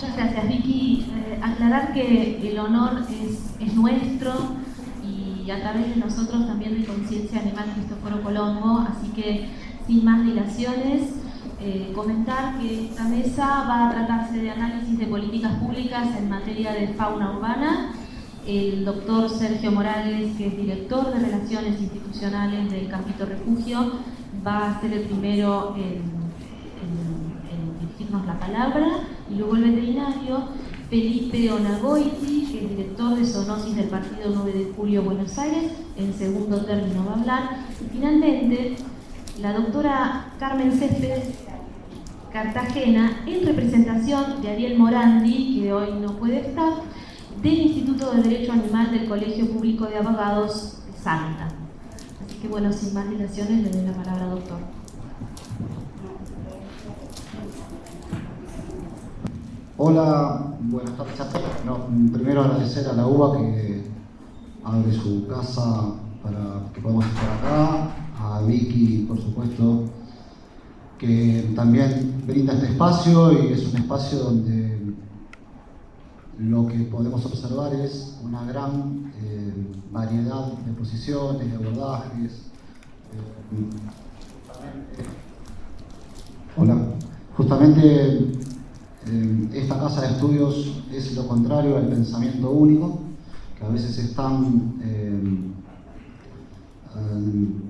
Muchas gracias, Vicky. Aclarar que el honor es nuestro y a través de nosotros también de Conciencia Animal Cristoforo Colombo, así que sin más dilaciones, comentar que esta mesa va a tratarse de análisis de políticas públicas en materia de fauna urbana. El doctor Sergio Morales, que es director de Relaciones Institucionales del Campito Refugio, va a ser el primero en dirigirnos la palabra, y luego el veterinario Felipe Onagoiti, que es director de zoonosis del Partido 9 de Julio Buenos Aires, en segundo término va a hablar, y finalmente la doctora Carmen Céspedes Cartagena, en representación de Ariel Morandi, que hoy no puede estar, del Instituto de Derecho Animal del Colegio Público de Abogados de Salta. Así que bueno, sin más dilaciones, le doy la palabra, doctor. Hola, buenas tardes a todos. Primero agradecer a la UBA que abre su casa para que podamos estar acá, a Vicky, por supuesto, que también brinda este espacio, y es un espacio donde lo que podemos observar es una gran variedad de posiciones, de abordajes. Justamente esta casa de estudios es lo contrario al pensamiento único, que a veces es tan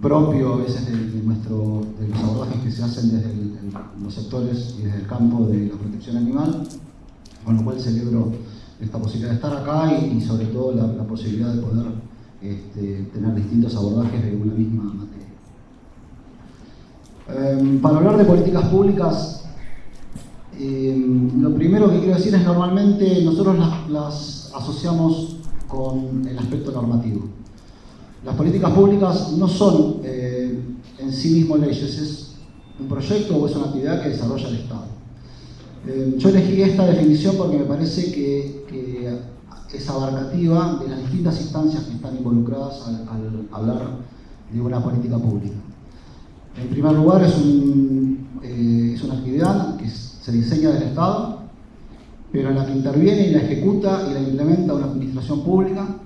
propio a veces de los abordajes que se hacen desde los sectores y desde el campo de la protección animal, con lo cual celebro esta posibilidad de estar acá y sobre todo la posibilidad de poder tener distintos abordajes de una misma materia. Para hablar de políticas públicas, lo primero que quiero decir es normalmente nosotros las asociamos con el aspecto normativo. Las políticas públicas no son en sí mismo leyes, es un proyecto o es una actividad que desarrolla el Estado. Yo elegí esta definición porque me parece que es abarcativa de las distintas instancias que están involucradas al hablar de una política pública. En primer lugar, es una actividad que se diseña del Estado, pero en la que interviene y la ejecuta y la implementa una administración pública,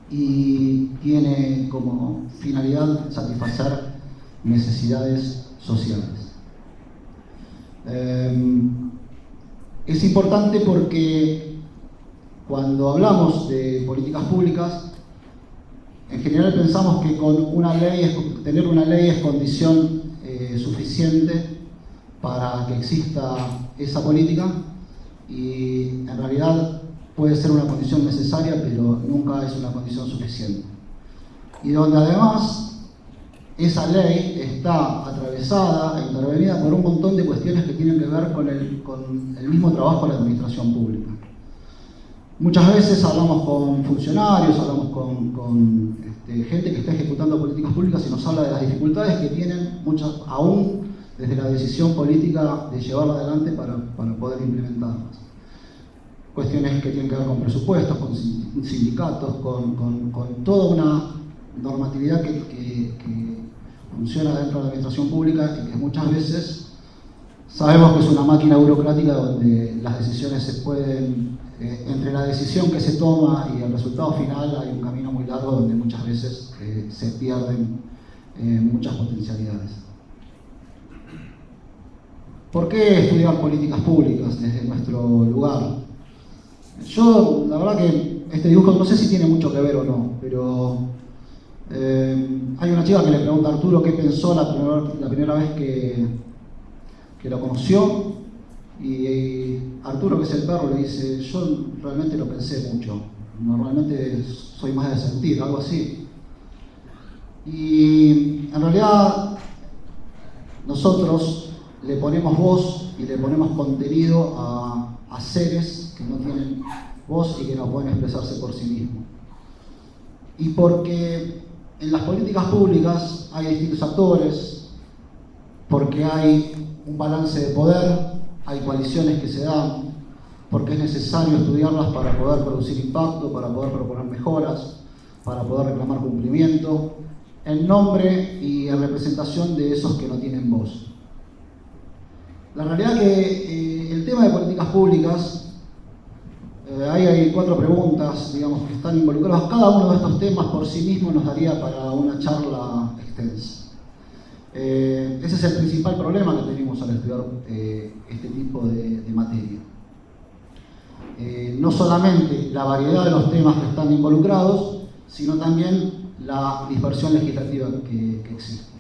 y tiene como finalidad satisfacer necesidades sociales. Es importante porque cuando hablamos de políticas públicas, en general pensamos que tener una ley es condición suficiente para que exista esa política, y en realidad puede ser una condición necesaria, pero nunca es una condición suficiente. Y donde además esa ley está atravesada e intervenida por un montón de cuestiones que tienen que ver con el mismo trabajo de la administración pública. Muchas veces hablamos con funcionarios, hablamos con gente que está ejecutando políticas públicas y nos habla de las dificultades que tienen, muchas aún desde la decisión política de llevarla adelante para poder implementarlas. Cuestiones que tienen que ver con presupuestos, con sindicatos, con toda una normatividad que funciona dentro de la administración pública, y que muchas veces sabemos que es una máquina burocrática donde las decisiones se pueden, entre la decisión que se toma y el resultado final hay un camino muy largo donde muchas veces se pierden muchas potencialidades. ¿Por qué estudiar políticas públicas desde nuestro lugar? Yo, la verdad que este dibujo no sé si tiene mucho que ver o no, pero hay una chica que le pregunta a Arturo qué pensó la primera vez que lo conoció, y Arturo, que es el perro, le dice: yo realmente lo pensé mucho, normalmente soy más de sentir, algo así. Y en realidad nosotros le ponemos voz y le ponemos contenido a seres que no tienen voz y que no pueden expresarse por sí mismos. Y porque en las políticas públicas hay distintos actores, porque hay un balance de poder, hay coaliciones que se dan, porque es necesario estudiarlas para poder producir impacto, para poder proponer mejoras, para poder reclamar cumplimiento, en nombre y en representación de esos que no tienen voz. La realidad que el tema de políticas políticas públicas, ahí hay 4 preguntas, digamos, que están involucradas. Cada uno de estos temas por sí mismo nos daría para una charla extensa. Ese es el principal problema que tenemos al estudiar este tipo de materia. No solamente la variedad de los temas que están involucrados, sino también la dispersión legislativa que existe.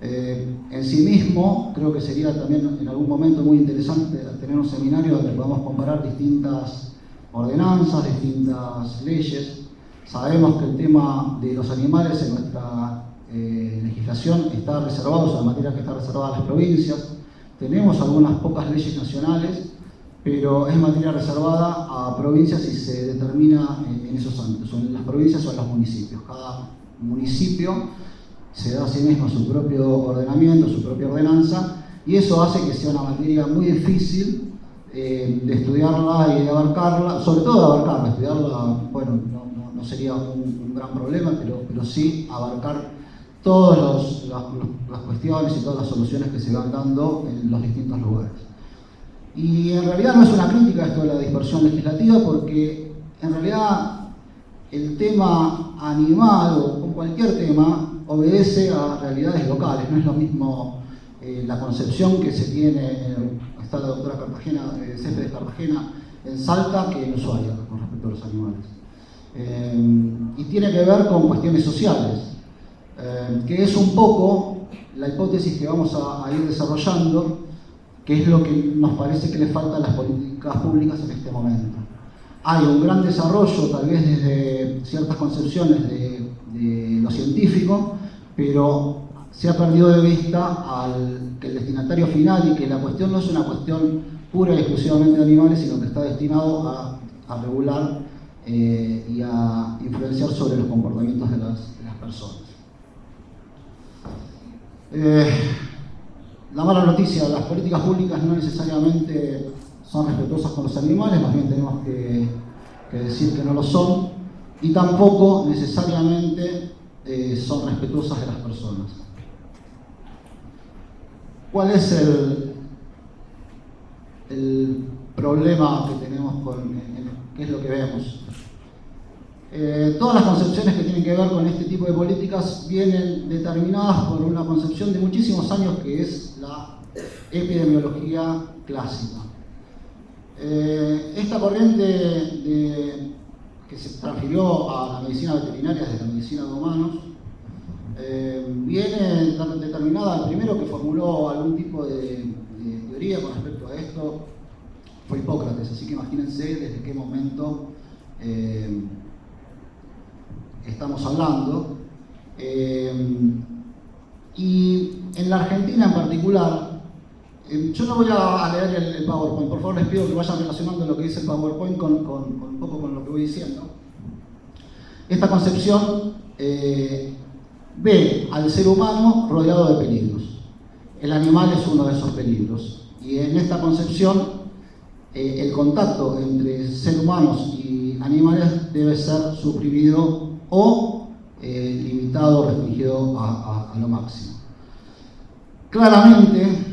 En sí mismo, creo que sería también en algún momento muy interesante tener un seminario donde podamos comparar distintas ordenanzas, distintas leyes. Sabemos que el tema de los animales en nuestra legislación está reservado, es una materia que está reservada a las provincias. Tenemos algunas pocas leyes nacionales, pero es materia reservada a provincias y se determina en esos ámbitos, o en las provincias o en los municipios. Cada municipio se da a sí mismo su propio ordenamiento, su propia ordenanza, y eso hace que sea una materia muy difícil de estudiarla y de abarcarla, sobre todo de abarcarla. Estudiarla, bueno, no sería un gran problema, pero sí abarcar todas las cuestiones y todas las soluciones que se van dando en los distintos lugares. Y en realidad no es una crítica esto de la dispersión legislativa, porque en realidad el tema animal o cualquier tema obedece a realidades locales. No es lo mismo la concepción que se tiene, está la doctora Céspedes Cartagena en Salta, que en Ushuaia con respecto a los animales. Y tiene que ver con cuestiones sociales, que es un poco la hipótesis que vamos a ir desarrollando, que es lo que nos parece que le falta a las políticas públicas en este momento. Hay un gran desarrollo, tal vez desde ciertas concepciones de lo científico, pero se ha perdido de vista que el destinatario final, y que la cuestión no es una cuestión pura y exclusivamente de animales, sino que está destinado a regular y a influenciar sobre los comportamientos de las personas. La mala noticia: las políticas públicas no necesariamente son respetuosas con los animales, más bien tenemos que decir que no lo son, y tampoco necesariamente son respetuosas de las personas. ¿Cuál es el problema que tenemos qué es lo que vemos? Todas las concepciones que tienen que ver con este tipo de políticas vienen determinadas por una concepción de muchísimos años, que es la epidemiología clásica. Esta corriente que se transfirió a la medicina veterinaria desde la medicina de humanos viene determinada. El primero que formuló algún tipo de teoría con respecto a esto fue Hipócrates, así que imagínense desde qué momento estamos hablando. Y en la Argentina en particular, yo no voy a leer el PowerPoint, por favor les pido que vayan relacionando lo que dice el PowerPoint un poco con lo que voy diciendo. Esta concepción ve al ser humano rodeado de peligros. El animal es uno de esos peligros. Y en esta concepción, el contacto entre seres humanos y animales debe ser suprimido o limitado, restringido a lo máximo. Claramente,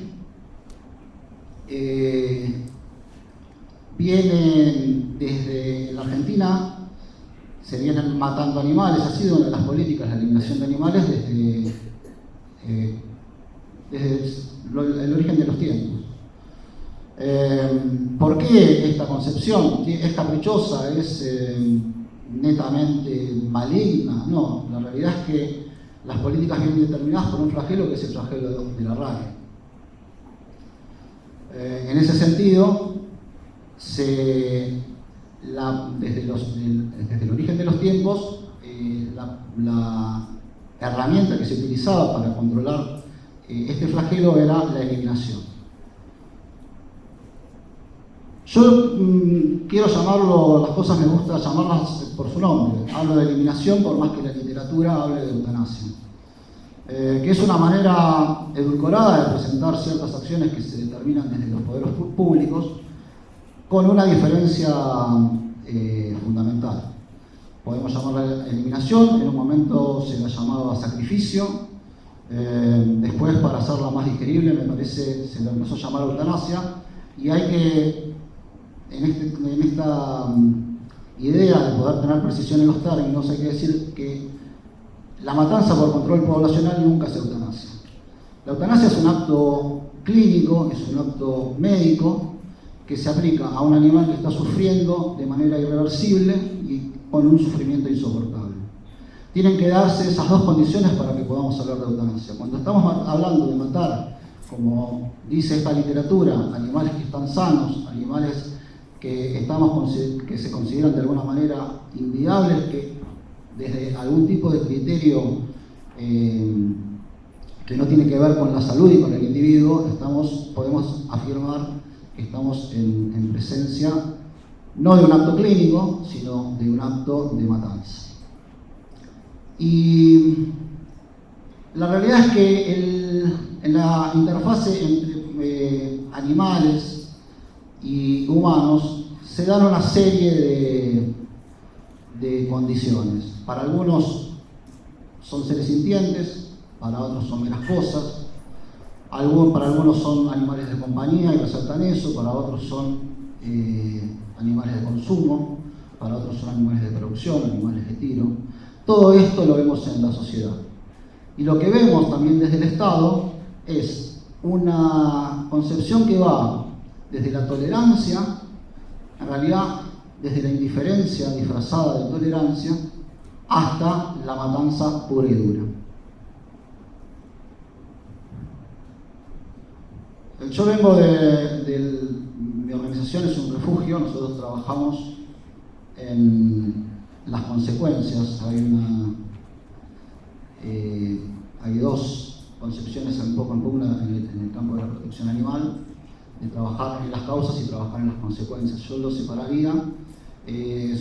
vienen desde la Argentina, se vienen matando animales. Ha sido una de las políticas la eliminación de animales desde el origen de los tiempos. ¿Por qué esta concepción? ¿Es caprichosa? ¿Es netamente maligna? No, la realidad es que las políticas vienen determinadas por un flagelo, que es el flagelo de la rabia. En ese sentido, desde el origen de los tiempos, la herramienta que se utilizaba para controlar este flagelo era la eliminación. Yo quiero llamarlo, las cosas me gusta llamarlas por su nombre. Hablo de eliminación por más que la literatura hable de eutanasia. Que es una manera edulcorada de presentar ciertas acciones que se determinan desde los poderes públicos, con una diferencia fundamental. Podemos llamarla eliminación, en un momento se la llamaba sacrificio, después, para hacerla más digerible, me parece, se la empezó a llamar eutanasia, Y hay que, en esta idea de poder tener precisión en los términos, hay que decir que la matanza por control poblacional nunca es eutanasia. La eutanasia es un acto clínico, es un acto médico que se aplica a un animal que está sufriendo de manera irreversible y con un sufrimiento insoportable. Tienen que darse esas dos condiciones para que podamos hablar de eutanasia. Cuando estamos hablando de matar, como dice esta literatura, animales que están sanos, animales que se consideran de alguna manera inviables, que desde algún tipo de criterio que no tiene que ver con la salud y con el individuo, podemos afirmar que estamos en presencia no de un acto clínico, sino de un acto de matanza. Y la realidad es que en la interfase entre animales y humanos se dan una serie de condiciones. Para algunos son seres sintientes, para otros son meras cosas, para algunos son animales de compañía y resaltan eso, para otros son animales de consumo, para otros son animales de producción, animales de tiro. Todo esto lo vemos en la sociedad. Y lo que vemos también desde el Estado es una concepción que va desde la tolerancia, en realidad desde la indiferencia disfrazada de tolerancia, hasta la matanza pura y dura. Yo vengo mi organización es un refugio, nosotros trabajamos en las consecuencias. Hay dos concepciones un poco en pugna en el campo de la protección animal, de trabajar en las causas y trabajar en las consecuencias. Yo lo separaría.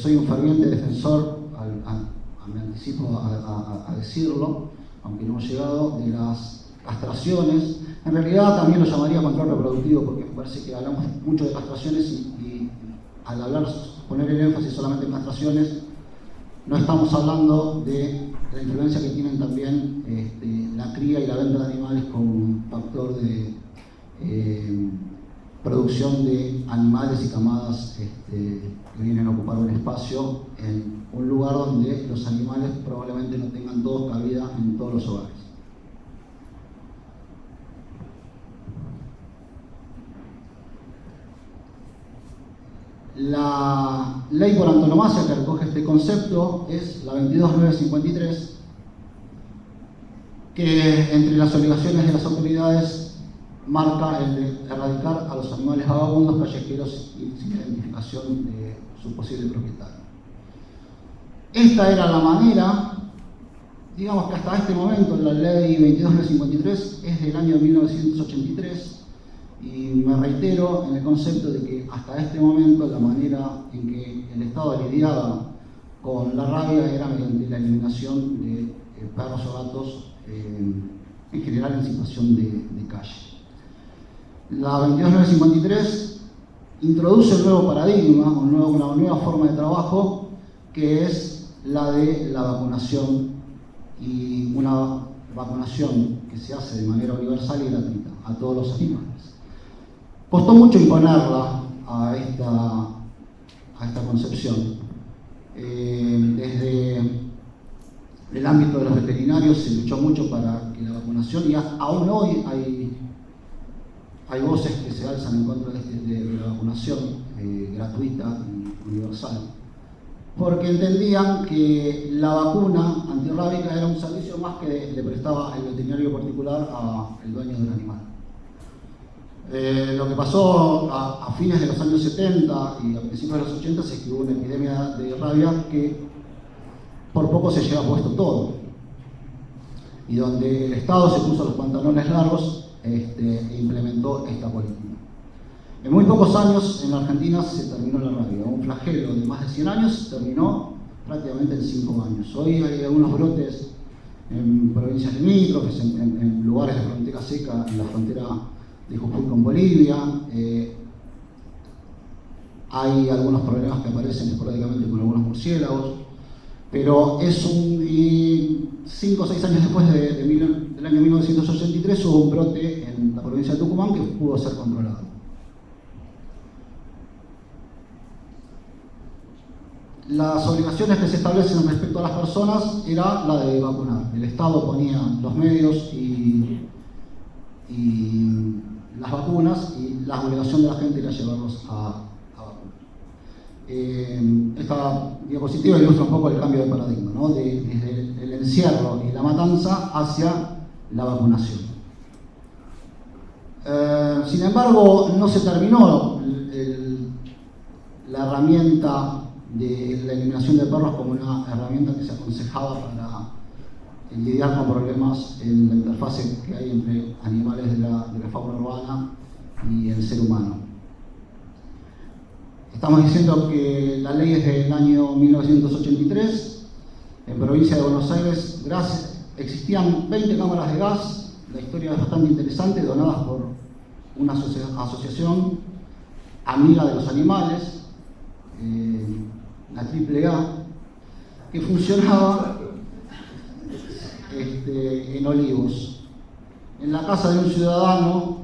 Soy un ferviente defensor, me anticipo a decirlo, aunque no hemos llegado, de las castraciones. En realidad también lo llamaría control reproductivo, porque me parece que hablamos mucho de castraciones y al poner el énfasis solamente en castraciones, no estamos hablando de la influencia que tienen también la cría y la venta de animales como un factor de producción de animales y camadas que vienen a ocupar un espacio en un lugar donde los animales probablemente no tengan todos cabida en todos los hogares. La ley por antonomasia que recoge este concepto es la 22.953, que entre las obligaciones de las autoridades marca el de erradicar a los animales vagabundos, callejeros y sin identificación de su posible propietario. Esta era la manera, digamos que hasta este momento la ley 22.953 es del año 1983, y me reitero en el concepto de que hasta este momento la manera en que el Estado lidiaba con la rabia era mediante la eliminación de perros o gatos en general en situación de calle. La 22.953 introduce un nuevo paradigma, una nueva forma de trabajo, que es la de la vacunación, y una vacunación que se hace de manera universal y gratuita a todos los animales. Costó mucho imponerla a esta concepción. Desde el ámbito de los veterinarios se luchó mucho para que la vacunación, y aún hoy hay voces que se alzan en contra de la vacunación gratuita y universal, porque entendían que la vacuna antirrábica era un servicio más que le prestaba el veterinario particular al dueño del animal. Lo que pasó a fines de los años 70 y a principios de los 80 es que hubo una epidemia de rabia que por poco se lleva puesto todo, y donde el Estado se puso los pantalones largos e implementó esta política. En muy pocos años en la Argentina se terminó la rabia. Un flagelo de más de 100 años terminó prácticamente en 5 años. Hoy hay algunos brotes en provincias limítrofes, en lugares de frontera seca, en la frontera de Jujuy con Bolivia. Hay algunos problemas que aparecen esporádicamente con algunos murciélagos, pero es 5 o 6 años después del año 1983 hubo un brote en la provincia de Tucumán que pudo ser controlado. las obligaciones que se establecen respecto a las personas era la de vacunar. El Estado ponía los medios y las vacunas, y la obligación de la gente era llevarlos a vacunar. Esta diapositiva ilustra un poco el cambio de paradigma, ¿no? Desde el encierro y la matanza hacia la vacunación. Sin embargo, no se terminó la herramienta de la eliminación de perros como una herramienta que se aconsejaba para lidiar con problemas en la interfase que hay entre animales de la fauna urbana y el ser humano. Estamos diciendo que la ley es del año 1983. En provincia de Buenos Aires existían 20 cámaras de gas. La historia es bastante interesante, donadas por una asociación amiga de los animales, la AAA, que funcionaba en Olivos, en la casa de un ciudadano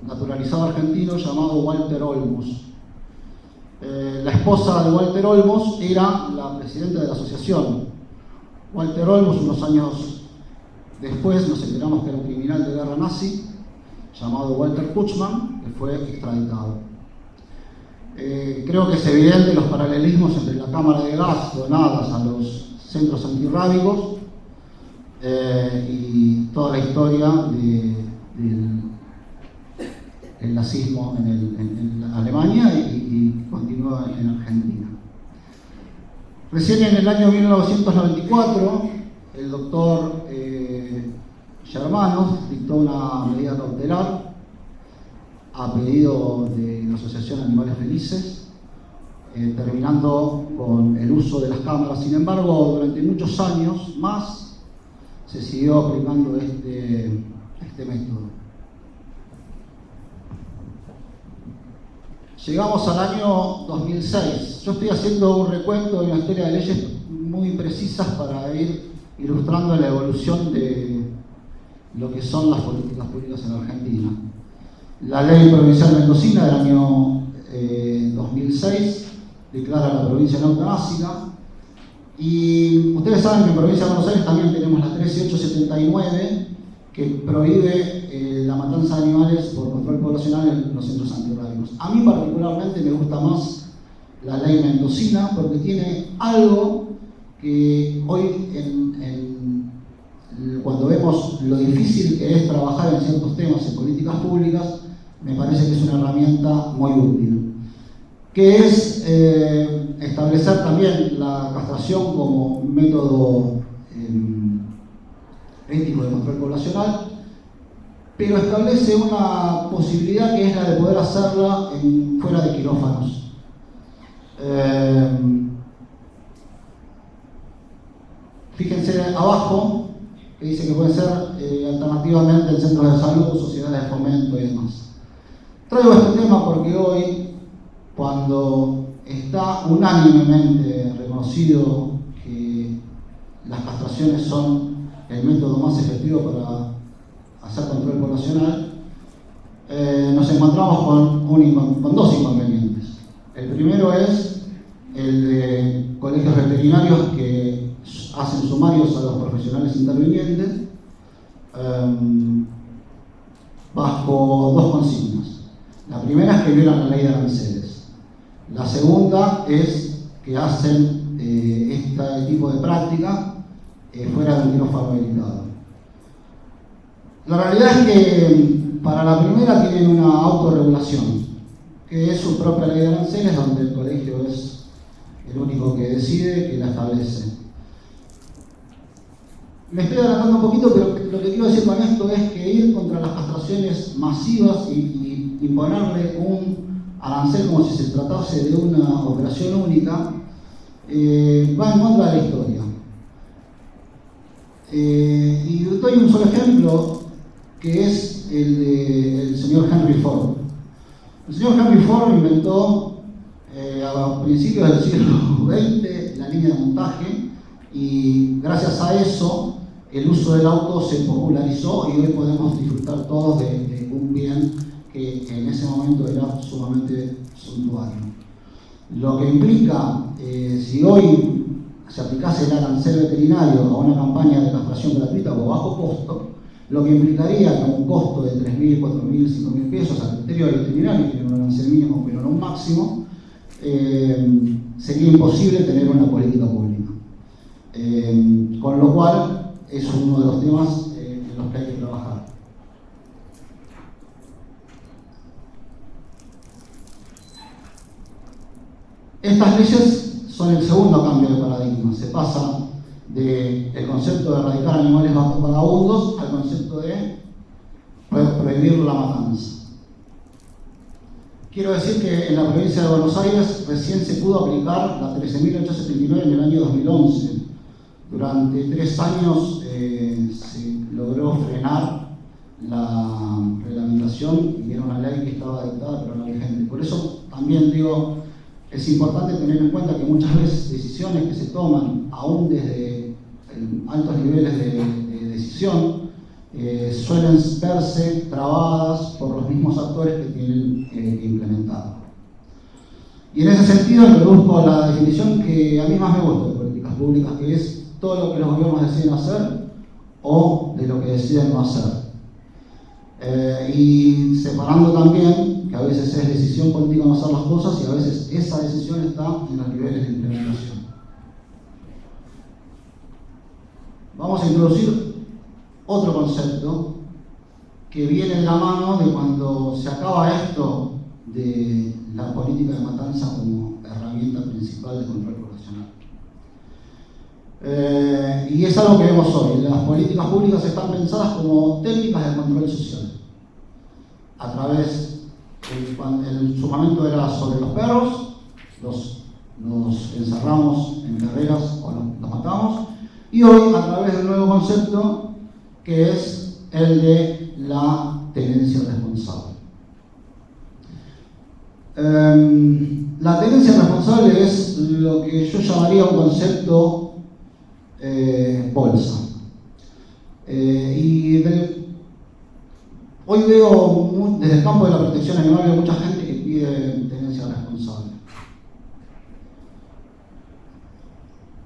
naturalizado argentino llamado Walter Olmos. La esposa de Walter Olmos era la presidenta de la asociación. Walter Olmos, unos años después, nos enteramos que era un criminal de guerra nazi llamado Walter Kutschmann, que fue extraditado. Creo que es evidente los paralelismos entre la cámara de gas donadas a los centros antirrábicos y toda la historia del nazismo en Alemania y continúa en Argentina. Recién en el año 1994, el doctor Germano dictó una medida cautelar a pedido de la Asociación Animales Felices, terminando con el uso de las cámaras. Sin embargo, durante muchos años más se siguió aplicando este método. Llegamos al año 2006. Yo estoy haciendo un recuento de una historia de leyes muy precisas para ir ilustrando la evolución de lo que son las políticas públicas en Argentina. La ley provincial mendocina del año 2006 declara la provincia no eutanásica, y ustedes saben que en provincia de Buenos Aires también tenemos la 13879 que prohíbe la matanza de animales por control poblacional en los centros antirrábicos. A mí particularmente me gusta más la ley mendocina porque tiene algo que hoy cuando vemos lo difícil que es trabajar en ciertos temas en políticas públicas, me parece que es una herramienta muy útil, que es establecer también la castración como método ético de control poblacional, pero establece una posibilidad que es la de poder hacerla fuera de quirófanos. Fíjense abajo, que dice que puede ser alternativamente en centros de salud, sociedades de fomento y demás. Traigo este tema porque hoy, cuando está unánimemente reconocido que las castraciones son el método más efectivo para hacer control poblacional, nos encontramos con dos inconvenientes. El primero es el de colegios veterinarios que hacen sumarios a los profesionales intervinientes bajo dos consignas. La primera es que violan la ley de aranceles. La segunda es que hacen este tipo de práctica fuera de un quirófano habilitado. La realidad es que para la primera tienen una autorregulación, que es su propia ley de aranceles, donde el colegio es el único que decide, que la establece. Me estoy adelantando un poquito, pero lo que quiero decir con esto es que ir contra las castraciones masivas y imponerle un arancel como si se tratase de una operación única, va en contra de la historia. Y doy un solo ejemplo, que es el del señor Henry Ford. El señor Henry Ford inventó a principios del siglo XX la línea de montaje, y gracias a eso el uso del auto se popularizó y hoy podemos disfrutar todos de un bien que en ese momento era sumamente suntuario. Lo que implica, si hoy se aplicase el arancel veterinario a una campaña de castración gratuita o bajo costo, lo que implicaría que un costo de 3.000, 4.000, 5.000 pesos a criterio del veterinario, que tiene un arancel mínimo pero no un máximo, sería imposible tener una política pública. Con lo cual es uno de los temas en los que hay que trabajar. Estas leyes son el segundo cambio de paradigma. Se pasa del concepto de erradicar animales vagabundos al concepto de prohibir la matanza. Quiero decir que en la provincia de Buenos Aires recién se pudo aplicar la 13.879 en el año 2011. Durante 3 años se logró frenar la reglamentación y era una ley que estaba dictada pero no vigente. Por eso también digo, es importante tener en cuenta que muchas veces decisiones que se toman, aún desde altos niveles de decisión, suelen verse trabadas por los mismos actores que tienen que implementar. Y en ese sentido introduzco la definición que a mí más me gusta de políticas públicas, que es todo lo que los gobiernos deciden hacer o de lo que deciden no hacer. Y separando también que a veces es decisión política no hacer las cosas y a veces esa decisión está en los niveles de implementación. Vamos a introducir otro concepto que viene en la mano de cuando se acaba esto de la política de matanza como herramienta principal de control poblacional. Y es algo que vemos hoy. Las políticas públicas están pensadas como técnicas de control social. A través, en su momento era sobre los perros, nos encerramos en carreras o los matamos, y hoy a través de un nuevo concepto que es el de la tenencia responsable. La tenencia responsable es lo que yo llamaría un concepto bolsa. Hoy veo desde el campo de la protección animal hay mucha gente que pide tenencia responsable.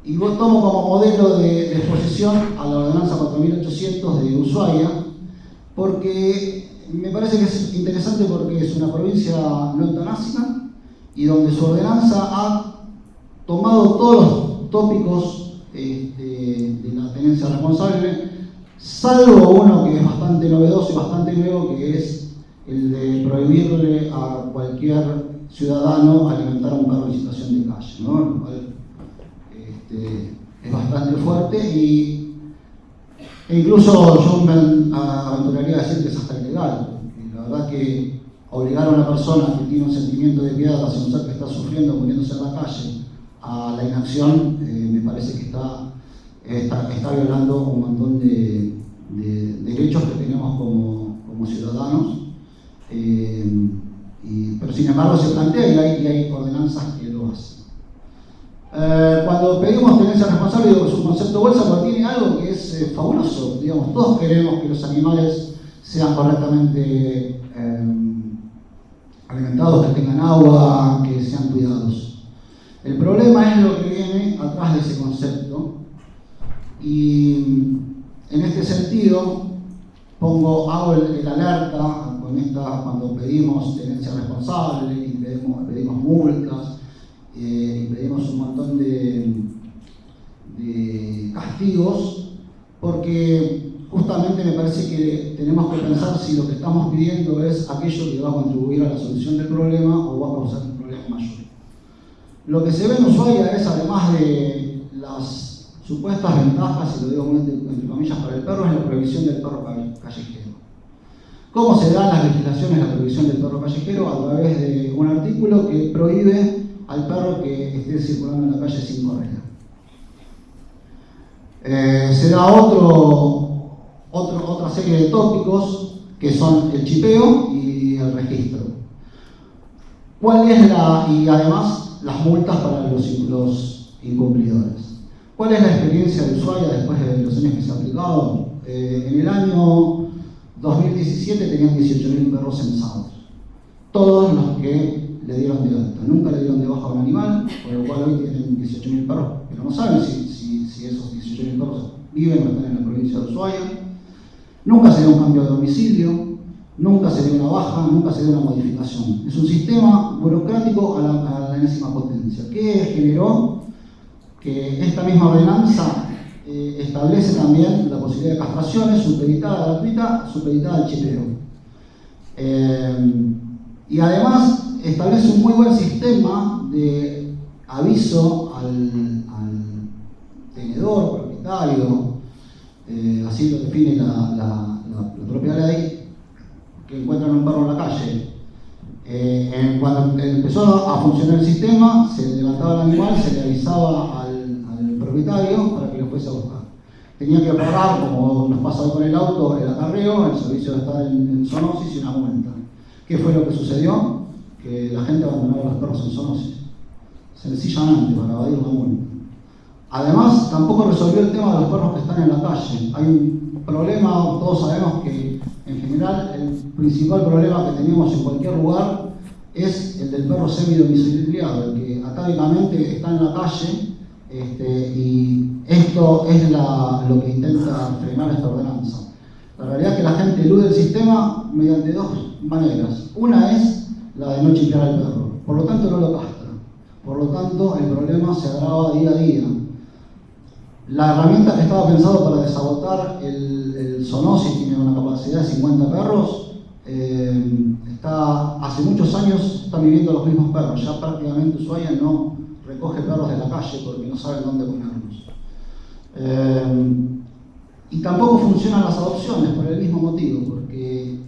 Y vos tomo como modelo de exposición a la ordenanza 4800 de Ushuaia, porque me parece que es interesante porque es una provincia no eutanásica y donde su ordenanza ha tomado todos los tópicos de la tenencia responsable, salvo uno que es bastante novedoso y bastante nuevo, que es el de prohibirle a cualquier ciudadano alimentar a un perro en situación de calle, ¿no? Lo cual, es bastante fuerte e incluso yo me aventuraría a decir que es hasta ilegal, porque la verdad que obligar a una persona que tiene un sentimiento de piedad hacia un ser que está sufriendo poniéndose en la calle a la inacción, me parece que está violando un montón de derechos que tenemos como ciudadanos, pero sin embargo se plantea y hay ordenanzas que lo hacen. Cuando pedimos tenencia responsable, digo que su concepto bolsa contiene algo que es fabuloso. Digamos, todos queremos que los animales sean correctamente alimentados, que tengan agua, que sean cuidados. El problema es lo que viene atrás de ese concepto. Y en este sentido hago el alerta cuando pedimos tenencia responsable y pedimos multas y pedimos un montón de castigos, porque justamente me parece que tenemos que pensar si lo que estamos pidiendo es aquello que va a contribuir a la solución del problema o va a causar un problema mayor. Lo que se ve en Ushuaia es, además de las supuestas ventajas, y lo digo entre comillas para el perro, es la prohibición del perro callejero. ¿Cómo se dan las legislaciones de la prohibición del perro callejero? A través de un artículo que prohíbe al perro que esté circulando en la calle sin correa. Se da otra serie de tópicos que son el chipeo y el registro. Y además las multas para los incumplidores. ¿Cuál es la experiencia de Ushuaia después de los años que se ha aplicado? En el año 2017 tenían 18.000 perros censados. Todos los que le dieron de alta. Nunca le dieron de baja a un animal, por lo cual hoy tienen 18.000 perros, pero no saben si esos 18.000 perros viven o están en la provincia de Ushuaia. Nunca se dio un cambio de domicilio, nunca se dio una baja, nunca se dio una modificación. Es un sistema burocrático a la enésima potencia, que generó que esta misma ordenanza establece también la posibilidad de castraciones supeditada gratuita, supeditada al chipeo. Y además establece un muy buen sistema de aviso al tenedor, propietario, así lo define la propia ley, que encuentran un perro en la calle. Cuando empezó a funcionar el sistema, se levantaba el animal, se le avisaba al propietario para que lo fuese a buscar. Tenía que pagar, como nos pasa hoy con el auto, el acarreo, el servicio de estar en zoonosis y una multa. ¿Qué fue lo que sucedió? Que la gente abandonaba los perros en zoonosis, sencillamente para evadir una multa. Además, tampoco resolvió el tema de los perros que están en la calle. Hay un problema, todos sabemos que en general el principal problema que tenemos en cualquier lugar es el del perro semidomiciliario, el que atávicamente está en la calle, y esto es lo que intenta frenar esta ordenanza. La realidad es que la gente elude el sistema mediante dos maneras. Una es la de no chipear al perro, por lo tanto no lo castra, por lo tanto el problema se agrava día a día. La herramienta que estaba pensado para desabotar el zoonosis tiene una capacidad de 50 perros. Hace muchos años están viviendo los mismos perros. Ya prácticamente Ushuaia no recoge perros de la calle porque no saben dónde ponerlos. Y tampoco funcionan las adopciones por el mismo motivo, porque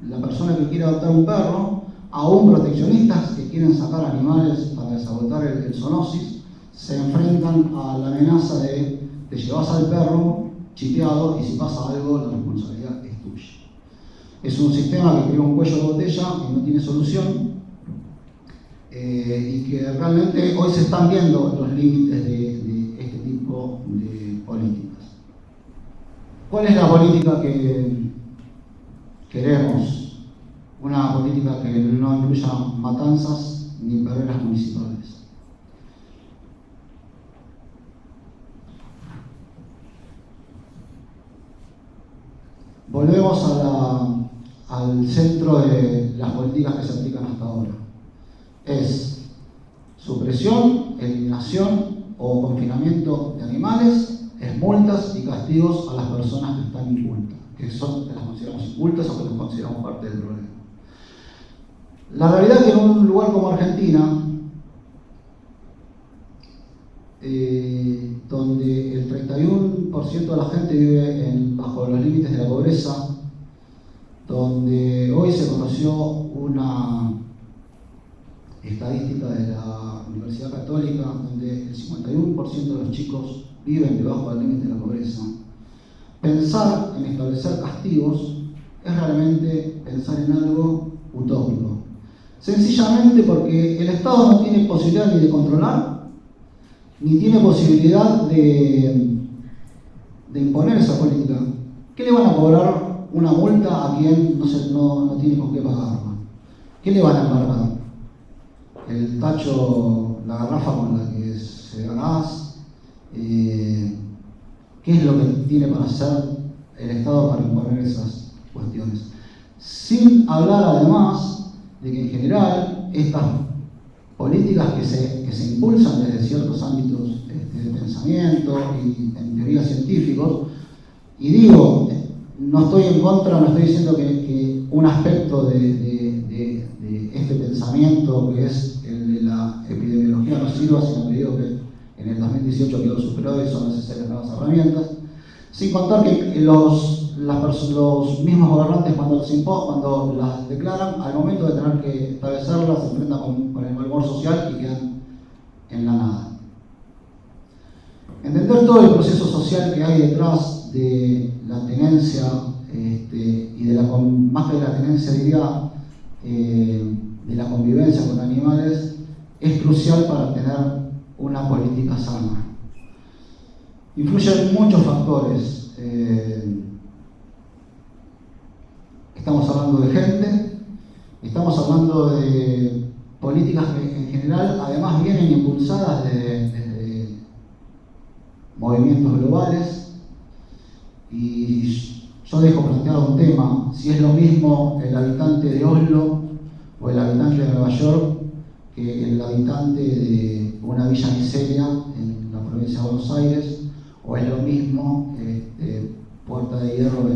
la persona que quiere adoptar un perro, aún proteccionistas que quieren sacar animales para desabotar el zoonosis, se enfrentan a la amenaza de te llevas al perro chipeado y si pasa algo la responsabilidad es tuya. Es un sistema que crea un cuello de botella que no tiene solución, y que realmente hoy se están viendo los límites de este tipo de políticas. ¿Cuál es la política que queremos? Una política que no incluya matanzas ni perreras municipales. Volvemos al centro de las políticas que se aplican hasta ahora. Es supresión, eliminación o confinamiento de animales, es multas y castigos a las personas que están incultas, que las consideramos incultas o que las consideramos parte del problema. La realidad es que en un lugar como Argentina, donde el 31% de la gente vive bajo los límites de la pobreza, donde hoy se conoció una estadística de la Universidad Católica, donde el 51% de los chicos viven debajo del límite de la pobreza, pensar en establecer castigos es realmente pensar en algo utópico. Sencillamente porque el Estado no tiene posibilidad ni de controlar, ni tiene posibilidad de imponer esa política. ¿Qué le van a cobrar una multa a quien no tiene con qué pagarla? ¿Qué le van a embargar? El tacho, la garrafa con la que se da gas. ¿Qué es lo que tiene para hacer el Estado para imponer esas cuestiones? Sin hablar además de que en general estas políticas que se impulsan desde ciertos ámbitos de pensamiento y en teoría científicos, y digo, no estoy en contra, no estoy diciendo que un aspecto de este pensamiento que es el de la epidemiología no sirva, sino que digo que en el 2018 quedó superado y son necesarias nuevas herramientas, sin contar que los mismos gobernantes cuando las declaran, al momento de tener que establecerlas, se enfrentan con el malhumor social y quedan en la nada. Entender todo el proceso social que hay detrás de la tenencia, y más que de la tenencia diría, de la convivencia con animales, es crucial para tener una política sana. Influyen muchos factores. Estamos hablando de gente, Estamos hablando de políticas que en general además vienen impulsadas desde movimientos globales, y yo dejo planteado un tema: si es lo mismo el habitante de Oslo o el habitante de Nueva York que el habitante de una villa miseria en la provincia de Buenos Aires, o es lo mismo Puerta de Hierro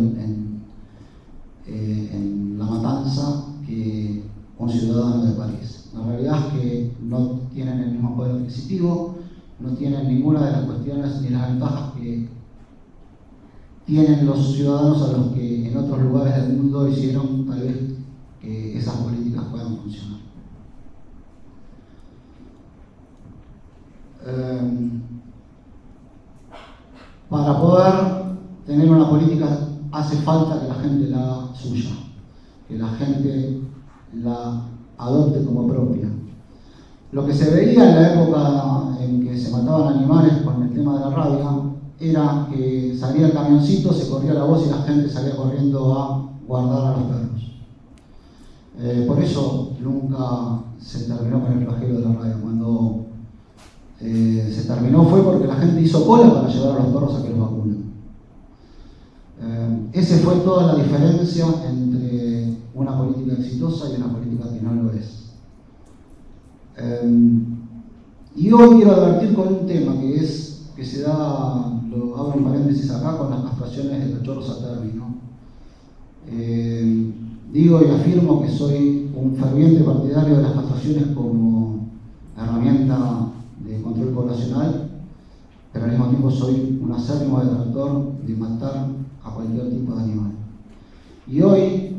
en La Matanza que un ciudadano de París. La realidad es que no tienen el mismo poder adquisitivo, no tienen ninguna de las cuestiones ni las ventajas que tienen los ciudadanos a los que en otros lugares del mundo hicieron tal vez que esas políticas puedan funcionar. Para poder tener una política hace falta que la gente la haga suya, que la gente la adopte como propia. Lo que se veía en la época en que se mataban animales con el tema de la rabia era que salía el camioncito, se corría la voz y la gente salía corriendo a guardar a los perros. Por eso nunca se terminó con el flagelo de la rabia. Cuando se terminó fue porque la gente hizo cola para llevar a los perros a que los vacunen. Esa fue toda la diferencia entre una política exitosa y una política que no lo es. Y hoy quiero advertir con un tema que se da, lo abro un paréntesis acá, con las castraciones de cachorros a término. Digo y afirmo que soy un ferviente partidario de las castraciones como herramienta de control poblacional, pero al mismo tiempo soy un acérrimo detractor de matar a cualquier tipo de animal. Y hoy,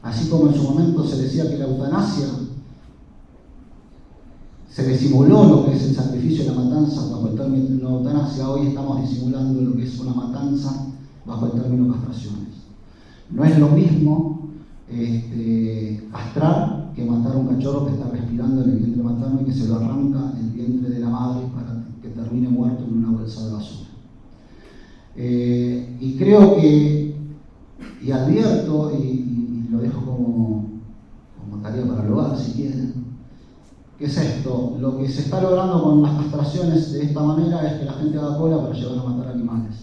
así como en su momento se decía que la eutanasia, se disimuló lo que es el sacrificio y la matanza bajo el término eutanasia, hoy estamos disimulando lo que es una matanza bajo el término castraciones. No es lo mismo castrar que matar a un cachorro que está respirando en el vientre materno y que se lo arranca el vientre de la madre para que termine muerto en una bolsa de basura. Y creo que, y advierto, y lo dejo como tarea para el hogar si quieren, ¿qué es esto? Lo que se está logrando con las castraciones de esta manera es que la gente haga cola para llevar a matar animales.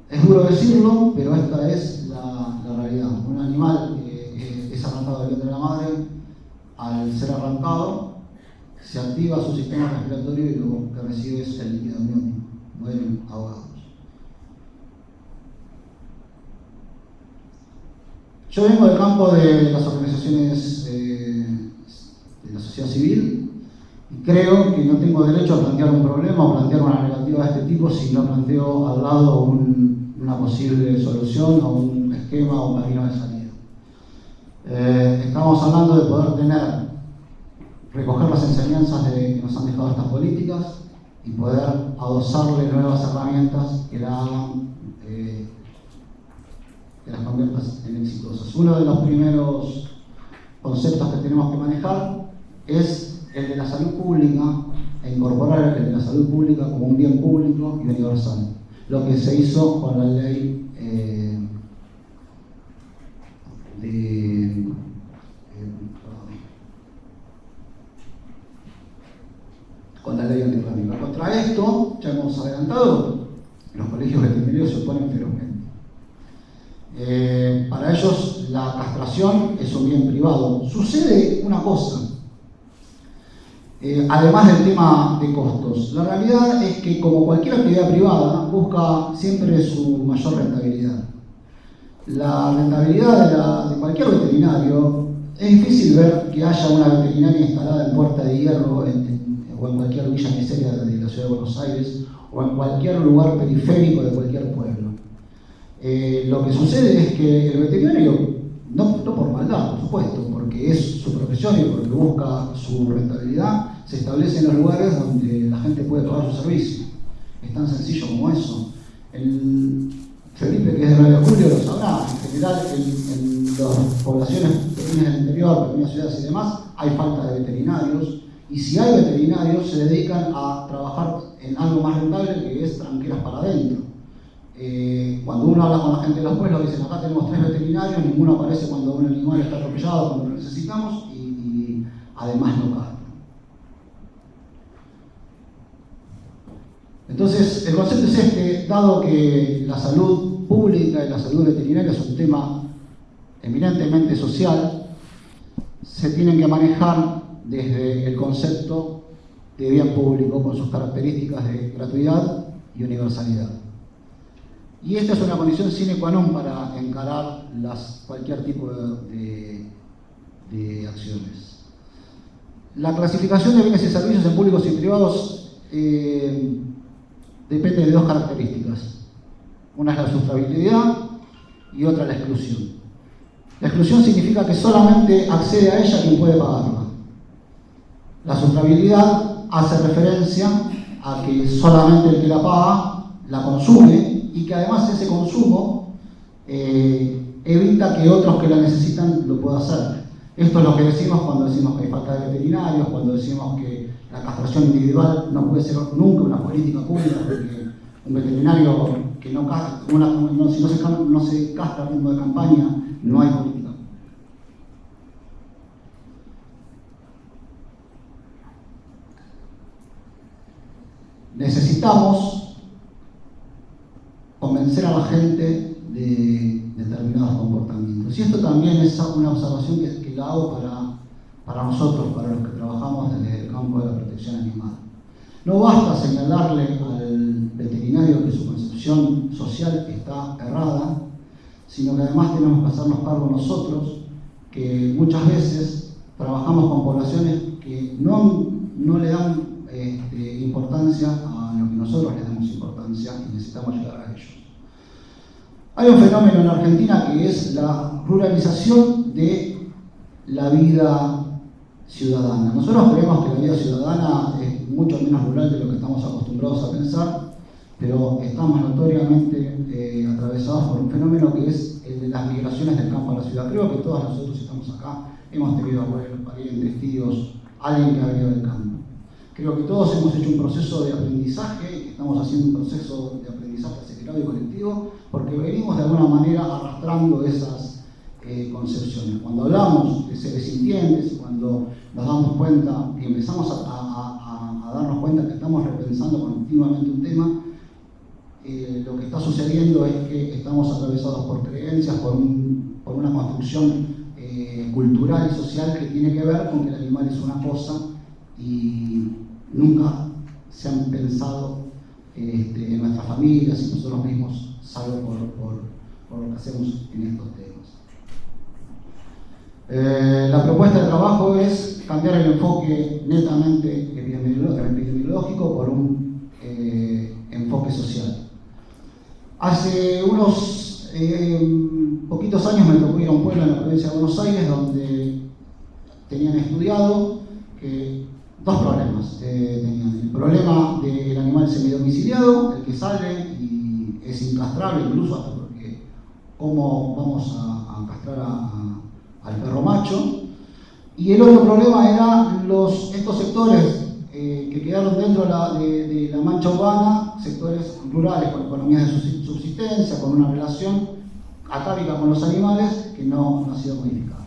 Es duro decirlo, pero esta es la realidad. Un animal que es arrancado del vientre de la madre, al ser arrancado, se activa su sistema respiratorio y lo que recibe es el líquido amniótico. Mueren ahogados. Yo vengo del campo de las organizaciones de la sociedad civil y creo que no tengo derecho a plantear un problema o plantear una negativa de este tipo si no planteo al lado una posible solución o un esquema o un camino de salida. Estamos hablando de poder recoger las enseñanzas que nos han dejado estas políticas y poder adosarle nuevas herramientas que las conviertan en exitosas. Uno de los primeros conceptos que tenemos que manejar es el de la salud pública, e incorporar el de la salud pública como un bien público y universal. Lo que se hizo con la ley con la ley antirrábica. Contra esto, ya hemos adelantado, los colegios veterinarios se oponen ferozmente. Para ellos la castración es un bien privado. Sucede una cosa, además del tema de costos. La realidad es que, como cualquier actividad privada, busca siempre su mayor rentabilidad. La rentabilidad de cualquier veterinario, es difícil ver que haya una veterinaria instalada en Puerta de Hierro o en cualquier villa miseria de la ciudad de Buenos Aires o en cualquier lugar periférico de cualquier pueblo. Lo que sucede es que el veterinario, no por maldad, por supuesto, porque es su profesión y porque busca su rentabilidad, se establece en los lugares donde la gente puede pagar su servicio. Es tan sencillo como eso. Felipe, que es de 9 de julio, lo sabrá. En general, en las poblaciones pequeñas del interior, pequeñas ciudades y demás, hay falta de veterinarios. Y si hay veterinarios, se dedican a trabajar en algo más rentable, que es tranqueras para adentro. cuando uno habla con la gente de los pueblos, dicen acá tenemos 3 veterinarios, ninguno aparece cuando un animal está atropellado, cuando lo necesitamos, y además no castran. Entonces, el concepto es este, dado que la salud pública y la salud veterinaria es un tema eminentemente social, se tienen que manejar desde el concepto de bien público con sus características de gratuidad y universalidad. Y esta es una condición sine qua non para encarar cualquier tipo de acciones. La clasificación de bienes y servicios en públicos y privados depende de 2 características. Una es la sustentabilidad y otra la exclusión. La exclusión significa que solamente accede a ella quien puede pagarla. La sustentabilidad hace referencia a que solamente el que la paga la consume, y que además ese consumo evita que otros que la necesitan lo puedan hacer. Esto es lo que decimos cuando decimos que hay falta de veterinarios, cuando decimos que la castración individual no puede ser nunca una política pública, porque un veterinario que no castra, si no se castra a ritmo de campaña, no hay política. Necesitamos convencer a la gente de determinados comportamientos. Y esto también es una observación que la hago para nosotros, para los que trabajamos desde el campo de la protección animal. No basta señalarle al veterinario que su concepción social está errada, sino que además tenemos que hacernos cargo nosotros, que muchas veces trabajamos con poblaciones que no le dan importancia a lo que nosotros le damos importancia y necesitamos llegar a ellos. Hay un fenómeno en Argentina que es la ruralización de la vida ciudadana. Nosotros creemos que la vida ciudadana es mucho menos rural de lo que estamos acostumbrados a pensar, pero estamos notoriamente atravesados por un fenómeno que es el de las migraciones del campo a la ciudad. Creo que todos nosotros estamos acá, hemos tenido abuelos, parientes, tíos, alguien que ha venido del campo. Creo que todos hemos hecho un proceso de aprendizaje, estamos haciendo un proceso de aprendizaje acelerado y colectivo, porque venimos de alguna manera arrastrando esas concepciones. Cuando hablamos de seres sintientes, cuando nos damos cuenta y empezamos a darnos cuenta que estamos repensando continuamente un tema, lo que está sucediendo es que estamos atravesados por creencias, por una construcción cultural y social que tiene que ver con que el animal es una cosa y nunca se han pensado en nuestras familias y nosotros mismos, salvo por lo que hacemos en estos temas. La propuesta de trabajo es cambiar el enfoque netamente epidemiológico por un enfoque social. Hace unos poquitos años me tocó ir a un pueblo en la provincia de Buenos Aires donde tenían estudiado que 2 problemas tenían. El problema del animal semidomiciliado, el que sale y es incastrable, incluso hasta porque cómo vamos a castrar al perro macho. Y el otro problema era estos sectores que quedaron dentro de la mancha urbana, sectores rurales con economías de subsistencia, con una relación atávica con los animales que no ha sido modificada.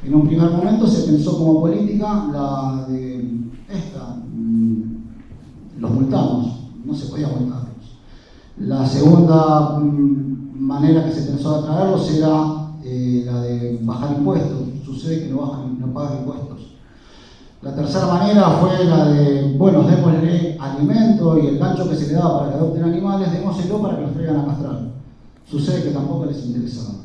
En un primer momento se pensó como política la de los multamos, no se podía multarlos. La segunda manera que se pensó de atraerlos era la de bajar impuestos. Sucede que no pagan impuestos. La tercera manera fue la de, bueno, démosle alimento y el gancho que se le daba para que adopten animales, démoselo para que los traigan a castrar. Sucede que tampoco les interesaba.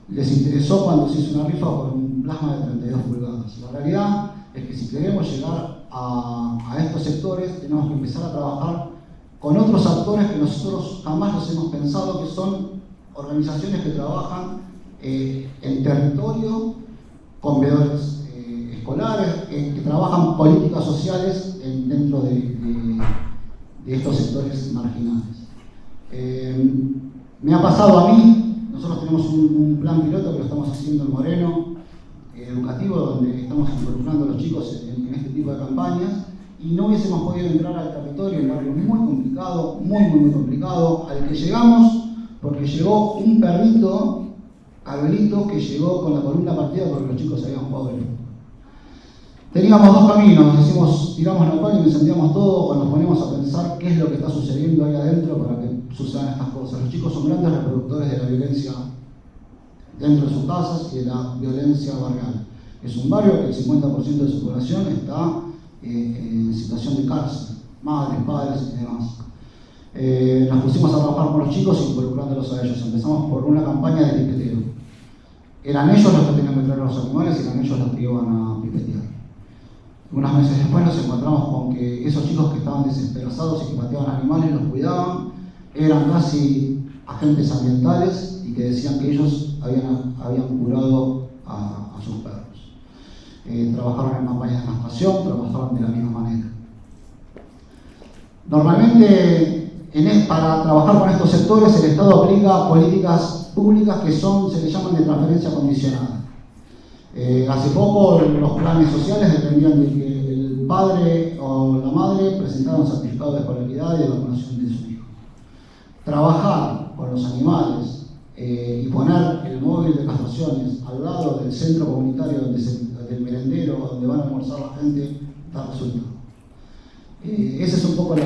Les interesó cuando se hizo una rifa por un plasma de 32 pulgadas. La realidad es que si queremos llegar a estos sectores, tenemos que empezar a trabajar con otros actores que nosotros jamás los hemos pensado, que son organizaciones que trabajan en territorio, con veedores escolares, que trabajan políticas sociales dentro de estos sectores marginales. Me ha pasado a mí, nosotros tenemos un plan piloto que lo estamos haciendo en Moreno, educativo, donde estamos involucrando a los chicos en este tipo de campañas, y no hubiésemos podido entrar al territorio, un barrio muy complicado, muy complicado, al que llegamos porque llegó un perrito, Abelito, que llegó con la columna partida porque los chicos habían jugado el fútbol. Teníamos dos caminos, decimos, tiramos la pala y incendiamos todo, o nos ponemos a pensar qué es lo que está sucediendo ahí adentro para que sucedan estas cosas. Los chicos son grandes reproductores de la violencia dentro de sus casas y de la violencia barrial. Es un barrio que el 50% de su población está en situación de cárcel, madres, padres y demás. Nos pusimos a trabajar con los chicos involucrándolos a ellos. Empezamos por una campaña de pipeteo. Eran ellos los que tenían que traer a los animales y eran ellos los que iban a pipetear. Unos meses después nos encontramos con que esos chicos que estaban desesperados y que pateaban animales los cuidaban, eran casi agentes ambientales y que decían que ellos habían curado a sus perros. Trabajaron en campañas de castración, trabajaron de la misma manera. Normalmente, para trabajar con estos sectores, el Estado aplica políticas públicas que se le llaman de transferencia condicionada. Hace poco los planes sociales dependían de que el padre o la madre presentara un certificado de escolaridad y de vacunación de su hijo. Trabajar con los animales y poner el móvil de castraciones al lado del centro comunitario del merendero donde van a almorzar la gente da resultado. Ese es un poco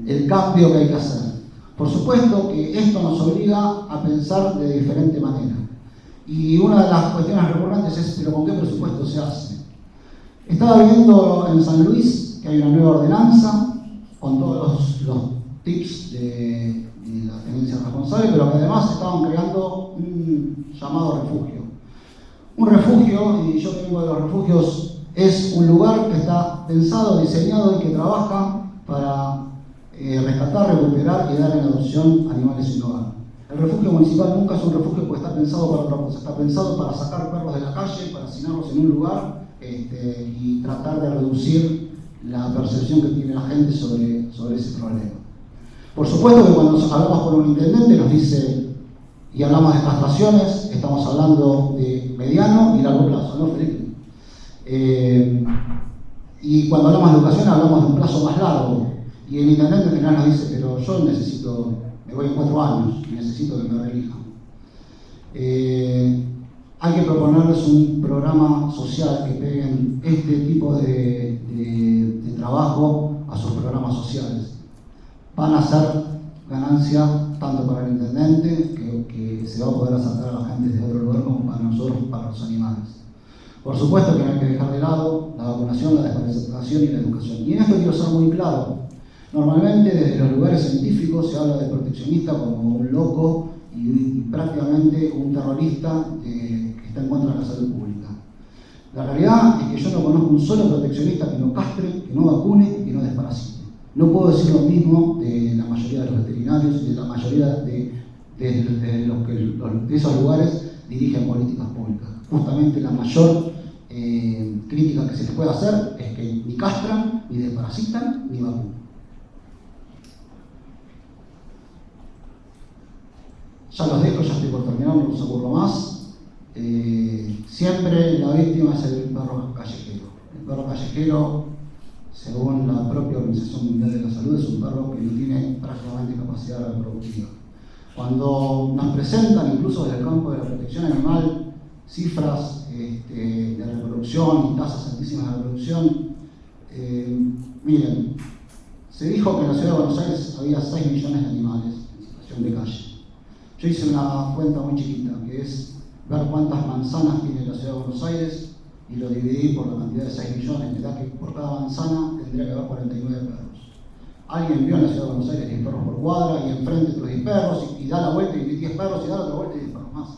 el cambio que hay que hacer. Por supuesto que esto nos obliga a pensar de diferente manera. Y una de las cuestiones recurrentes es, ¿pero con qué presupuesto se hace? Estaba viendo en San Luis que hay una nueva ordenanza con todos los tips de la tenencia responsable, pero que además estaban creando un llamado refugio. Un refugio, y yo vengo de los refugios, es un lugar que está pensado, diseñado y que trabaja para rescatar, recuperar y dar en adopción animales sin hogar. El refugio municipal nunca es un refugio porque está pensado para otra cosa, está pensado para sacar perros de la calle, para hacinarlos en un lugar y tratar de reducir la percepción que tiene la gente sobre ese problema. Por supuesto que cuando hablamos con un intendente nos dice, y hablamos de castraciones, estamos hablando de mediano y largo plazo, ¿no, Felipe? Y cuando hablamos de educación hablamos de un plazo más largo. Y el intendente en general nos dice, pero yo me voy en 4 años y necesito que me reelijan. Hay que proponerles un programa social que peguen este tipo de trabajo a sus programas sociales. Van a ser ganancias tanto para el intendente, que se va a poder acercar a la gente de otro lugar, como para nosotros, para los animales. Por supuesto que no hay que dejar de lado la vacunación, la desparasitación y la educación. Y en esto quiero ser muy claro. Normalmente desde los lugares científicos se habla del proteccionista como un loco y prácticamente un terrorista que está en contra de la salud pública. La realidad es que yo no conozco un solo proteccionista que no castre, que no vacune y que no desparasite. No puedo decir lo mismo de la mayoría de los veterinarios y de la mayoría de esos lugares dirigen políticas públicas. Justamente la mayor crítica que se les puede hacer es que ni castran, ni desparasitan, ni vacunan. Ya los dejo, ya estoy por terminar, no los aburro más. Siempre la víctima es el perro callejero. El perro callejero, según la propia Organización Mundial de la Salud, es un perro que no tiene prácticamente capacidad reproductiva. Cuando nos presentan, incluso desde el campo de la protección animal, cifras de reproducción y tasas altísimas de reproducción, miren, se dijo que en la ciudad de Buenos Aires había 6 millones de animales en situación de calle. Yo hice una cuenta muy chiquita, que es ver cuántas manzanas tiene la ciudad de Buenos Aires y lo dividí por la cantidad de 6 millones, me da que por cada manzana tendría que haber 49 perros. Alguien vio en la ciudad de Buenos Aires 10 perros por cuadra y enfrente otros 10 perros y da la vuelta y 10 perros y da la otra vuelta y 10 perros más.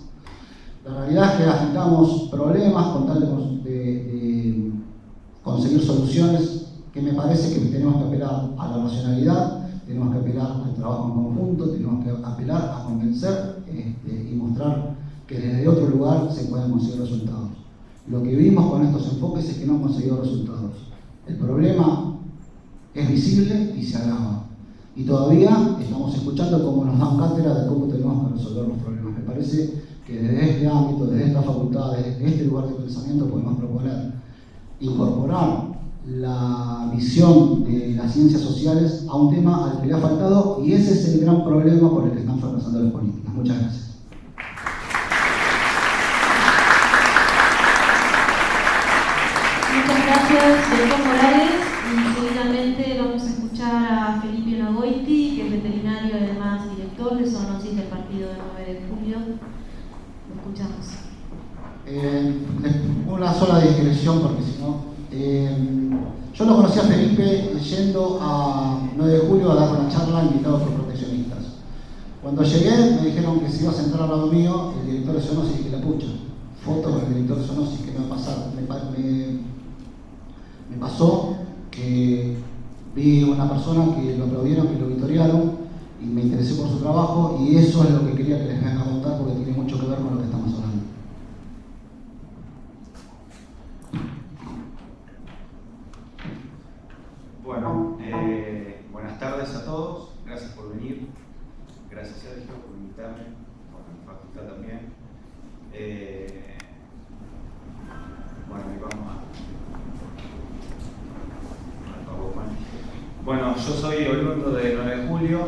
La realidad es que agitamos problemas con tal de conseguir soluciones que me parece que tenemos que apelar a la racionalidad, tenemos que apelar al trabajo en conjunto, tenemos que apelar a convencer y mostrar que desde otro lugar se pueden conseguir resultados. Lo que vimos con estos enfoques es que no han conseguido resultados. El problema es visible y se agrava. Y todavía estamos escuchando cómo nos dan cátedra de cómo tenemos que resolver los problemas. Me parece que desde este ámbito, desde esta facultad, desde este lugar de pensamiento podemos proponer incorporar la visión de las ciencias sociales a un tema al que le ha faltado, y ese es el gran problema por el que están fracasando las políticas. Muchas gracias. Muchas gracias, doctor Morales. Y seguidamente vamos a escuchar a Felipe Nagoiti, que es veterinario y además director de zoonosis del partido de 9 de julio. Lo escuchamos. Una sola digresión, porque si no... yo lo conocí a Felipe yendo a 9 de julio a dar una charla invitado por proteccionistas. Cuando llegué me dijeron que se iba a sentar al lado mío el director de zoonosis y que la pucha. Fotos con el director de zoonosis que me va a pasar. Me pasó que vi una persona que lo aplaudieron, que lo victoriaron, y me interesé por su trabajo, y eso es lo que quería que les venga a contar, porque tiene mucho que ver con lo que estamos hablando. Bueno, buenas tardes a todos, gracias por venir, gracias Sergio por invitarme, por mi facultad también. Bueno, ahí vamos a... Bueno, yo soy oriundo de 9 de julio,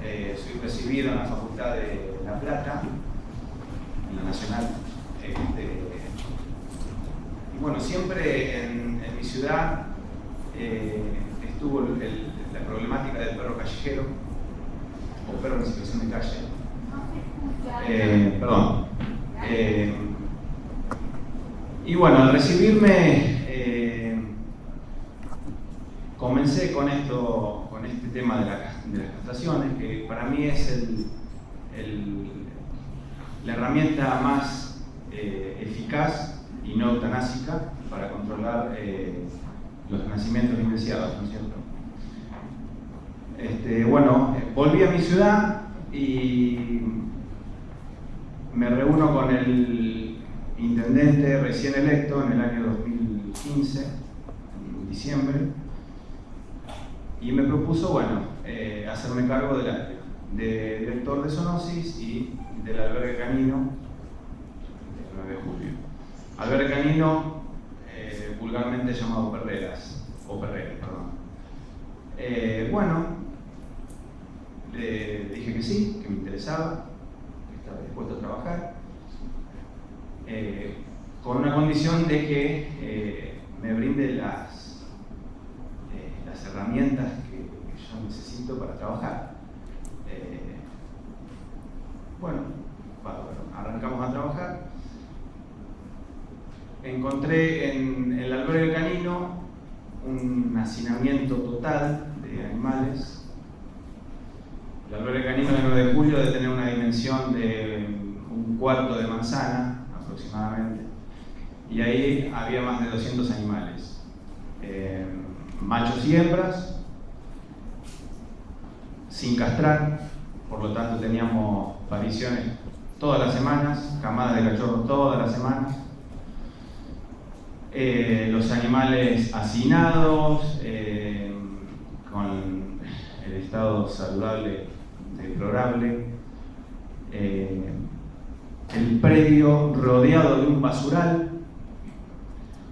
soy recibido en la Facultad de La Plata, en la Nacional. Y bueno, siempre en mi ciudad estuvo la problemática del perro callejero, o perro en situación de calle. Y bueno, al recibirme comencé con este tema de las castraciones, que para mí es la herramienta más eficaz y no eutanásica para controlar los nacimientos indeseados, ¿no es cierto? Bueno, volví a mi ciudad y me reúno con el intendente recién electo en el año 2015, en diciembre, y me propuso, bueno, hacerme cargo de director de zoonosis y del albergue canino de 9 de julio. Albergue canino, vulgarmente llamado Perreras, o Perreras, perdón. Bueno, le dije que sí, que me interesaba, que estaba dispuesto a trabajar, con una condición de que me brinde las herramientas que yo necesito para trabajar. Bueno, arrancamos a trabajar. Encontré en el albergue canino un hacinamiento total de animales. El albergue canino de 9 de julio debe tener una dimensión de un cuarto de manzana aproximadamente, y ahí había más de 200 animales, machos y hembras, sin castrar, por lo tanto teníamos pariciones todas las semanas, camadas de cachorros todas las semanas. Los animales hacinados, con el estado saludable deplorable, el predio rodeado de un basural.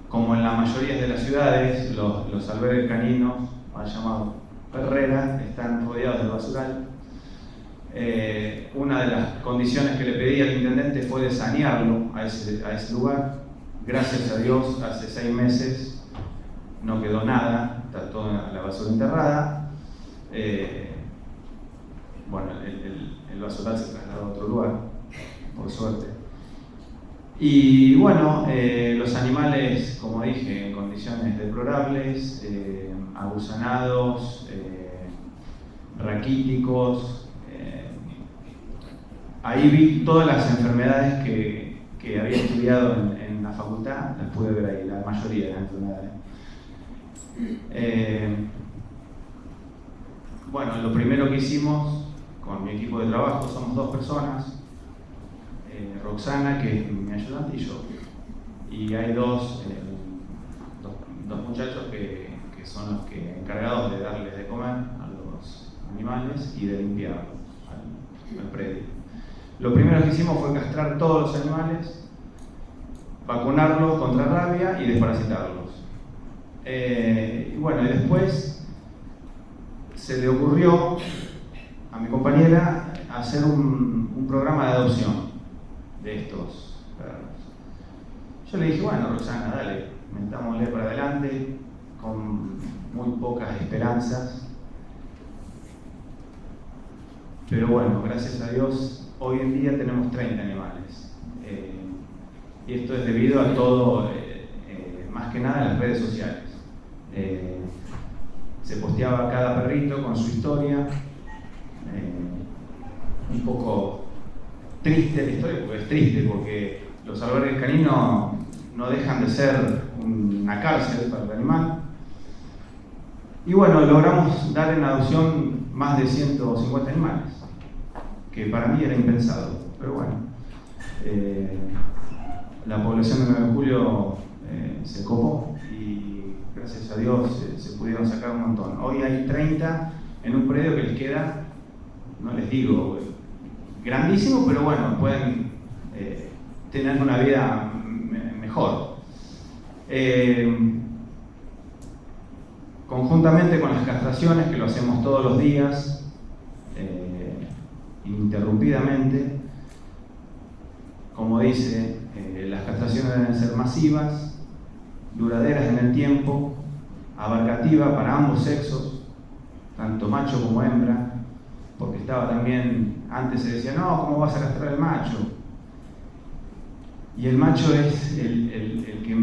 Como en la mayoría de las ciudades, los albergues caninos, mal llamados perreras, están rodeados de basural. Una de las condiciones que le pedí al intendente fue de sanearlo a ese lugar. Gracias a Dios, hace 6 meses no quedó nada, está toda la basura enterrada. Bueno, el basural se trasladó a otro lugar, por suerte. Y bueno, los animales, como dije, en condiciones deplorables, agusanados, raquíticos. Ahí vi todas las enfermedades que había estudiado en la facultad, las pude ver ahí, la mayoría de las enfermedades. Bueno, lo primero que hicimos con mi equipo de trabajo, somos 2 personas, Roxana, que es mi ayudante, y yo. Y hay dos muchachos que son los encargados de darles de comer a los animales y de limpiarlos al predio. Lo primero que hicimos fue castrar todos los animales, vacunarlos contra rabia y desparasitarlos. Y bueno, y después se le ocurrió a mi compañera hacer un programa de adopción de estos perros. Yo le dije, bueno, Roxana, dale, metámosle para adelante, con muy pocas esperanzas. Pero bueno, gracias a Dios, hoy en día tenemos 30 animales. Y esto es debido a todo, más que nada, a las redes sociales. Se posteaba cada perrito con su historia. Un poco triste la historia, porque es triste, porque los albergues caninos no dejan de ser una cárcel para el animal. Y bueno, logramos dar en adopción más de 150 animales, que para mí era impensado, pero bueno, la población de 9 de julio se copó y gracias a Dios se pudieron sacar un montón. Hoy hay 30 en un predio que les queda, no les digo grandísimo, pero bueno, pueden tener una vida mejor. Conjuntamente con las castraciones, que lo hacemos todos los días, ininterrumpidamente, como dice, las castraciones deben ser masivas, duraderas en el tiempo, abarcativas para ambos sexos, tanto macho como hembra, porque estaba también, antes se decía, no, ¿cómo vas a castrar el macho? Y el macho es el que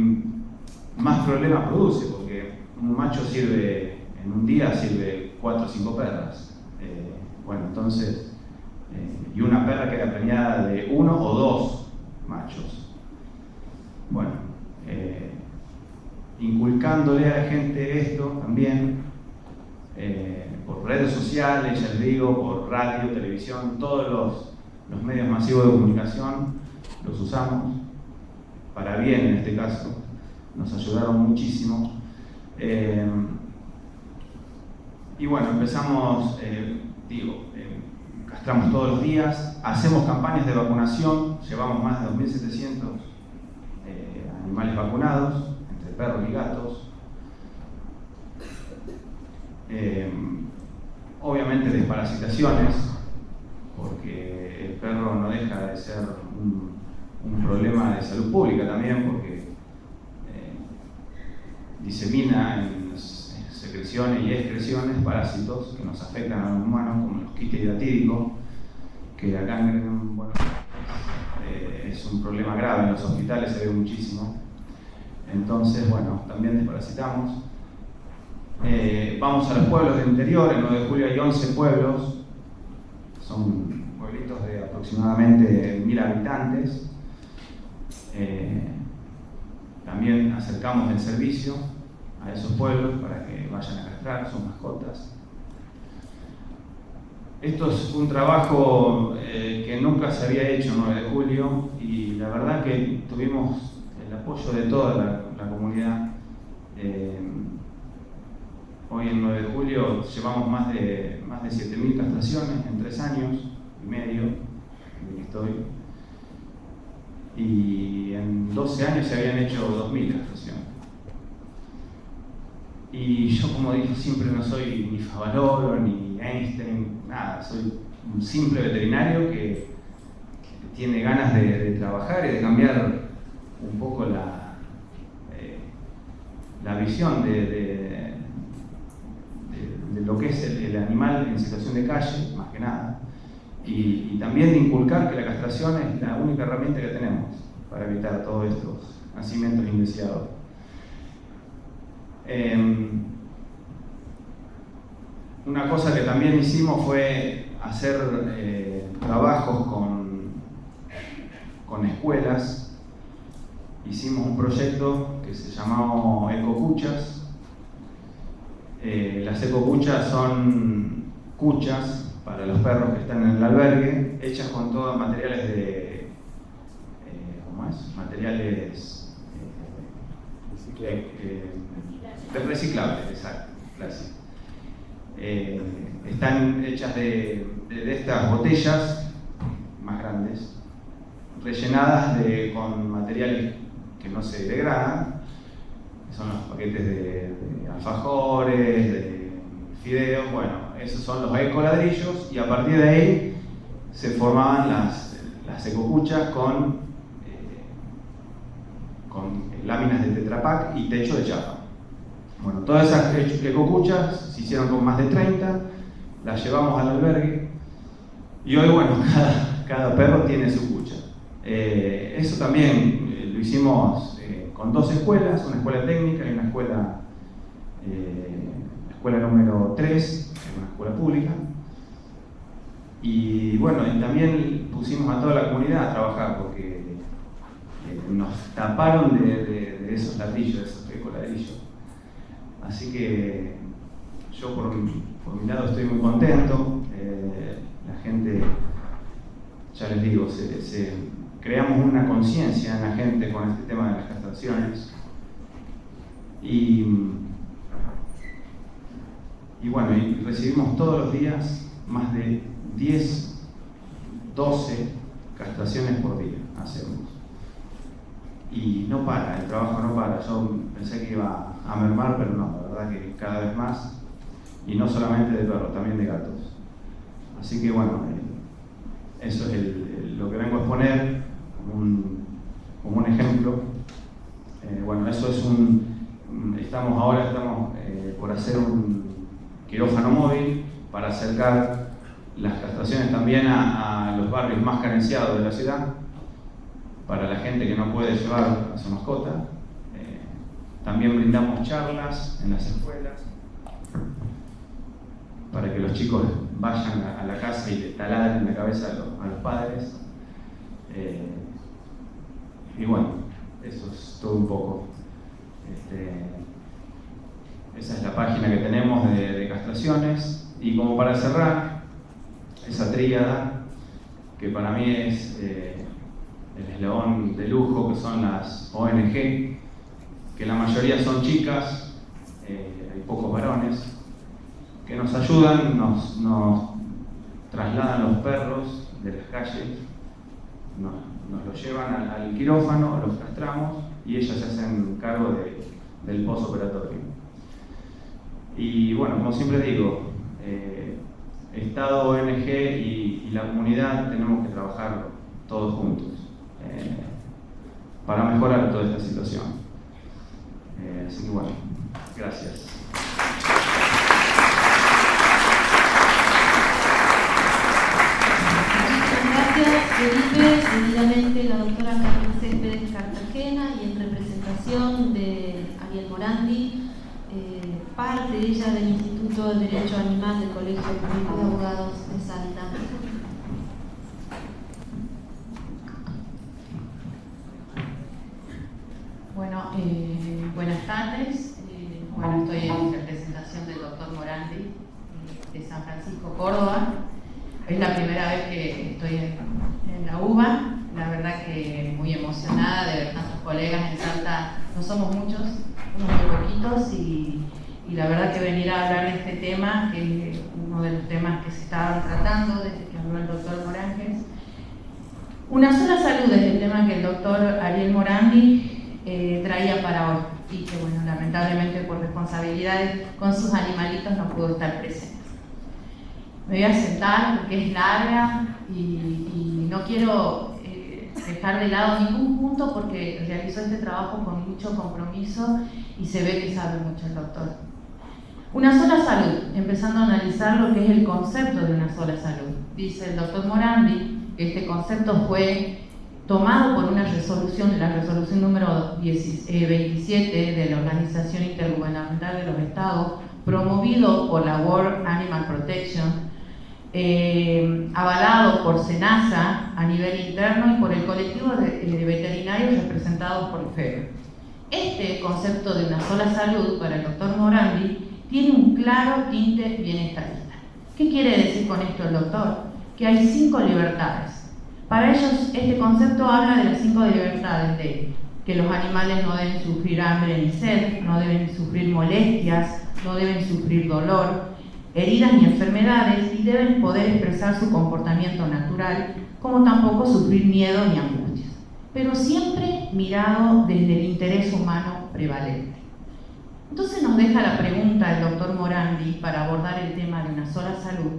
más problemas produce, porque un macho sirve, en un día sirve 4 o 5 perras. Bueno, entonces, y una perra queda preñada de 1 o 2 machos. Bueno, inculcándole a la gente esto también, por redes sociales, ya les digo, por radio, televisión, todos los medios masivos de comunicación los usamos, para bien en este caso, nos ayudaron muchísimo. Y bueno, empezamos, castramos todos los días, hacemos campañas de vacunación, llevamos más de 2.700 animales vacunados, entre perros y gatos. Obviamente desparasitaciones, porque el perro no deja de ser un problema de salud pública también, porque disemina en secreciones y excreciones parásitos que nos afectan a los humanos, como los quites hidratídicos, que acá en Buenos Aires es un problema grave, en los hospitales se ve muchísimo. Entonces, bueno, también desparasitamos. Vamos a los pueblos del interior. En 9 de julio hay 11 pueblos, son pueblitos de aproximadamente 1000 habitantes. También acercamos el servicio a esos pueblos para que vayan a castrar sus mascotas. Esto es un trabajo que nunca se había hecho en 9 de julio y la verdad que tuvimos el apoyo de toda la comunidad. Hoy en 9 de julio llevamos más de 7.000 castraciones en 3 años y medio en que estoy. Y en 12 años se habían hecho 2.000 castraciones. Y yo, como dije, siempre no soy ni Favaloro, ni Einstein, nada, soy un simple veterinario que tiene ganas de trabajar y de cambiar un poco la visión de lo que es el animal en situación de calle, más que nada. Y también de inculcar que la castración es la única herramienta que tenemos para evitar todos estos nacimientos indeseados. Una cosa que también hicimos fue hacer trabajos con escuelas. Hicimos un proyecto que se llamó Ecocuchas. Las ecocuchas son cuchas para los perros que están en el albergue, hechas con todos materiales materiales reciclables, exacto, gracias. Están hechas de estas botellas más grandes, rellenadas con materiales que no se degradan, que son los paquetes de alfajores, de fideos. Bueno, esos son los ecoladrillos, y a partir de ahí se formaban las ecocuchas con láminas de Tetra Pak y techo de chapa. Bueno, todas esas ecocuchas se hicieron con más de 30, las llevamos al albergue, y hoy, bueno, cada perro tiene su cucha. Eso también lo hicimos con 2 escuelas, una escuela técnica y una escuela, la escuela número 3, una escuela pública. Y bueno, y también pusimos a toda la comunidad a trabajar, porque nos taparon de esos ladrillos, de esos ecoladrillos. Así que yo por mi lado estoy muy contento. La gente, ya les digo, creamos una conciencia en la gente con este tema de las castraciones. Y bueno, y recibimos todos los días más de 10, 12 castraciones por día hacemos. Y no para, el trabajo no para. Yo pensé que iba a mermar, pero no, la verdad que cada vez más. Y no solamente de perros, también de gatos. Así que bueno, eso es lo que vengo a exponer como un ejemplo. Bueno, eso es estamos por hacer un quirófano móvil para acercar las castraciones también a los barrios más carenciados de la ciudad, para la gente que no puede llevar a su mascota. También brindamos charlas en las escuelas para que los chicos vayan a la casa y le taladren la cabeza a los padres. Y bueno, eso es todo un poco. Esa es la página que tenemos de castraciones. Y como para cerrar, esa tríada, que para mí es el eslabón de lujo, que son las ONG, que la mayoría son chicas, hay pocos varones, que nos ayudan, nos trasladan los perros de las calles, nos los llevan al quirófano, los castramos, y ellas se hacen cargo del postoperatorio. Y bueno, como siempre digo, Estado, ONG y la comunidad tenemos que trabajar todos juntos para mejorar toda esta situación. Así que bueno, gracias. Gracias, Felipe. Seguidamente la doctora Carmen Céspedes Cartagena, y en representación de Ariel Morandi, parte ella del Instituto de Derecho Animal del Colegio Público de Abogados de Salta. Bueno, buenas tardes. Bueno, estoy en representación del doctor Morandi de San Francisco, Córdoba. Es la primera vez que estoy en la UBA. La verdad que muy emocionada de ver tantos colegas en Salta. No somos muchos, somos muy poquitos, y la verdad que venir a hablar de este tema, que es uno de los temas que se estaban tratando desde que habló el doctor Morandi. Una sola salud es el tema que el doctor Ariel Morandi traía para hoy, y que bueno, lamentablemente por responsabilidades con sus animalitos no pudo estar presente. Me voy a sentar porque es larga y no quiero dejar de lado ningún punto, porque realizó este trabajo con mucho compromiso y se ve que sabe mucho el doctor. Una sola salud, empezando a analizar lo que es el concepto de una sola salud. Dice el doctor Morandi que este concepto fue tomado por una resolución, la resolución número 27 de la Organización Intergubernamental de los Estados, promovido por la World Animal Protection, avalado por SENASA a nivel interno y por el colectivo de veterinarios representados por FEBE. Este concepto de una sola salud para el doctor Morandi tiene un claro tinte bienestarista. ¿Qué quiere decir con esto el doctor? Que hay 5 libertades. Para ellos este concepto habla de las 5 libertades: de que los animales no deben sufrir hambre ni sed, no deben sufrir molestias, no deben sufrir dolor, heridas ni enfermedades, y deben poder expresar su comportamiento natural, como tampoco sufrir miedo ni angustias, pero siempre mirado desde el interés humano prevalente. Entonces nos deja la pregunta el doctor Morandi para abordar el tema de una sola salud,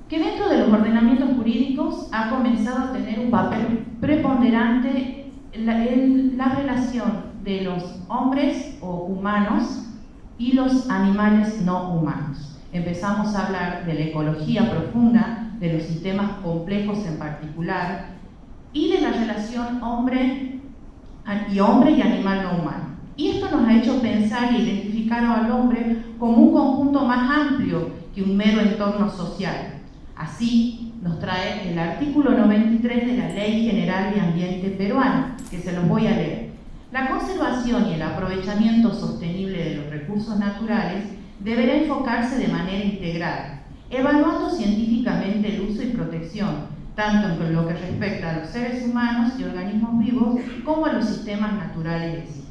que dentro de los ordenamientos jurídicos ha comenzado a tener un papel preponderante la relación de los hombres o humanos y los animales no humanos. Empezamos a hablar de la ecología profunda, de los sistemas complejos en particular, y de la relación hombre y animal no humano. Y esto nos ha hecho pensar y identificar al hombre como un conjunto más amplio que un mero entorno social. Así nos trae el artículo 93 de la Ley General de Ambiente peruana, que se los voy a leer. La conservación y el aprovechamiento sostenible de los recursos naturales deberá enfocarse de manera integral, evaluando científicamente el uso y protección, tanto en lo que respecta a los seres humanos y organismos vivos, como a los sistemas naturales existentes.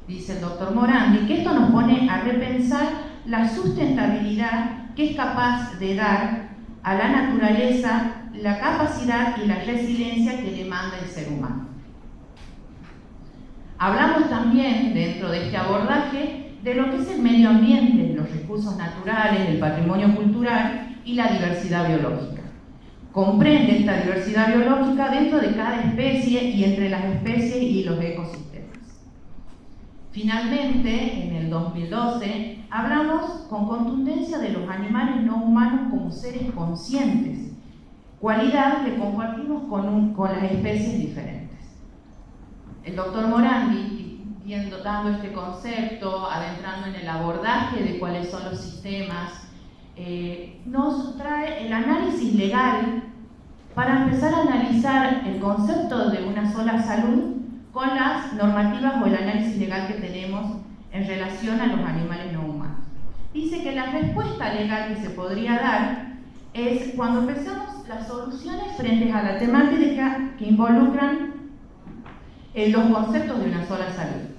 Dice el doctor Morandi que esto nos pone a repensar la sustentabilidad que es capaz de dar a la naturaleza la capacidad y la resiliencia que demanda el ser humano. Hablamos también, dentro de este abordaje, de lo que es el medio ambiente, los recursos naturales, el patrimonio cultural y la diversidad biológica. Comprende esta diversidad biológica dentro de cada especie y entre las especies y los ecosistemas. Finalmente, en el 2012, hablamos con contundencia de los animales no humanos como seres conscientes, cualidad que compartimos con las especies diferentes. El doctor Morandi, dando este concepto, adentrando en el abordaje de cuáles son los sistemas, nos trae el análisis legal para empezar a analizar el concepto de una sola salud con las normativas o el análisis legal que tenemos en relación a los animales no humanos. Dice que la respuesta legal que se podría dar es cuando empezamos las soluciones frente a la temática que involucran los conceptos de una sola salud,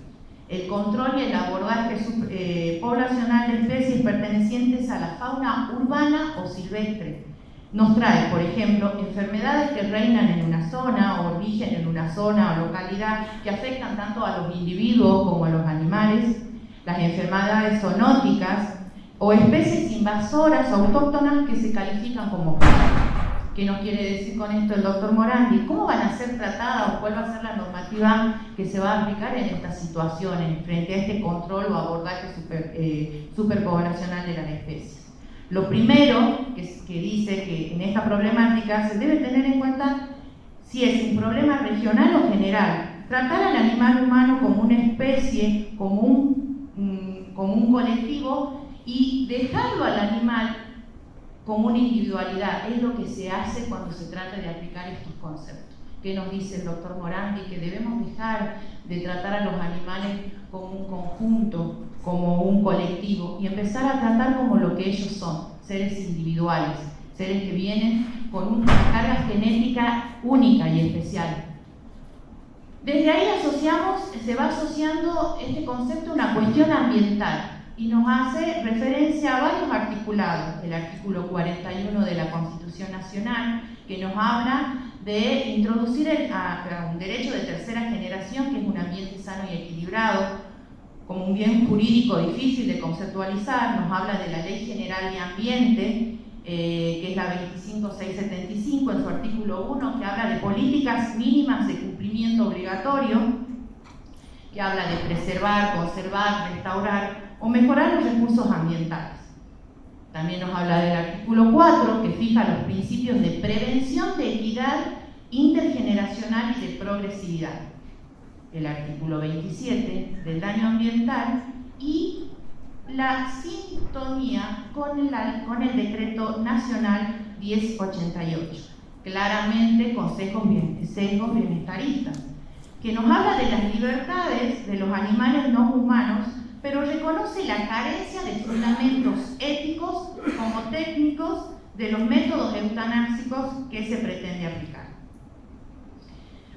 el control y el abordaje poblacional de especies pertenecientes a la fauna urbana o silvestre. Nos trae, por ejemplo, enfermedades que reinan en una zona o origen en una zona o localidad que afectan tanto a los individuos como a los animales, las enfermedades zoonóticas o especies invasoras autóctonas que se califican como plagas. ¿Qué nos quiere decir con esto el doctor Morandi? ¿Cómo van a ser tratadas o cuál va a ser la normativa que se va a aplicar en estas situaciones frente a este control o abordaje superpoblacional de las especies? Lo primero que dice que en esta problemática se debe tener en cuenta si es un problema regional o general. Tratar al animal humano como una especie, como un colectivo y dejarlo al animal como una individualidad. Es lo que se hace cuando se trata de aplicar estos conceptos. ¿Qué nos dice el doctor Morandi? Que debemos dejar de tratar a los animales como un conjunto, como un colectivo, y empezar a tratar como lo que ellos son, seres individuales, seres que vienen con una carga genética única y especial. Desde ahí se va asociando este concepto a una cuestión ambiental y nos hace referencia a varios articulados. El artículo 41 de la Constitución Nacional, que nos habla de introducir un derecho de tercera generación, que es un ambiente sano y equilibrado, como un bien jurídico difícil de conceptualizar. Nos habla de la Ley General de Ambiente, que es la 25675 en su artículo 1, que habla de políticas mínimas de cumplimiento obligatorio, que habla de preservar, conservar, restaurar o mejorar los recursos ambientales. También nos habla del artículo 4, que fija los principios de prevención de equidad intergeneracional y de progresividad. El artículo 27 del daño ambiental y la sintonía con el decreto nacional 1088, claramente con sesgos bienestaristas, que nos habla de las libertades de los animales no humanos, pero reconoce la carencia de fundamentos éticos como técnicos de los métodos eutanásicos que se pretende aplicar.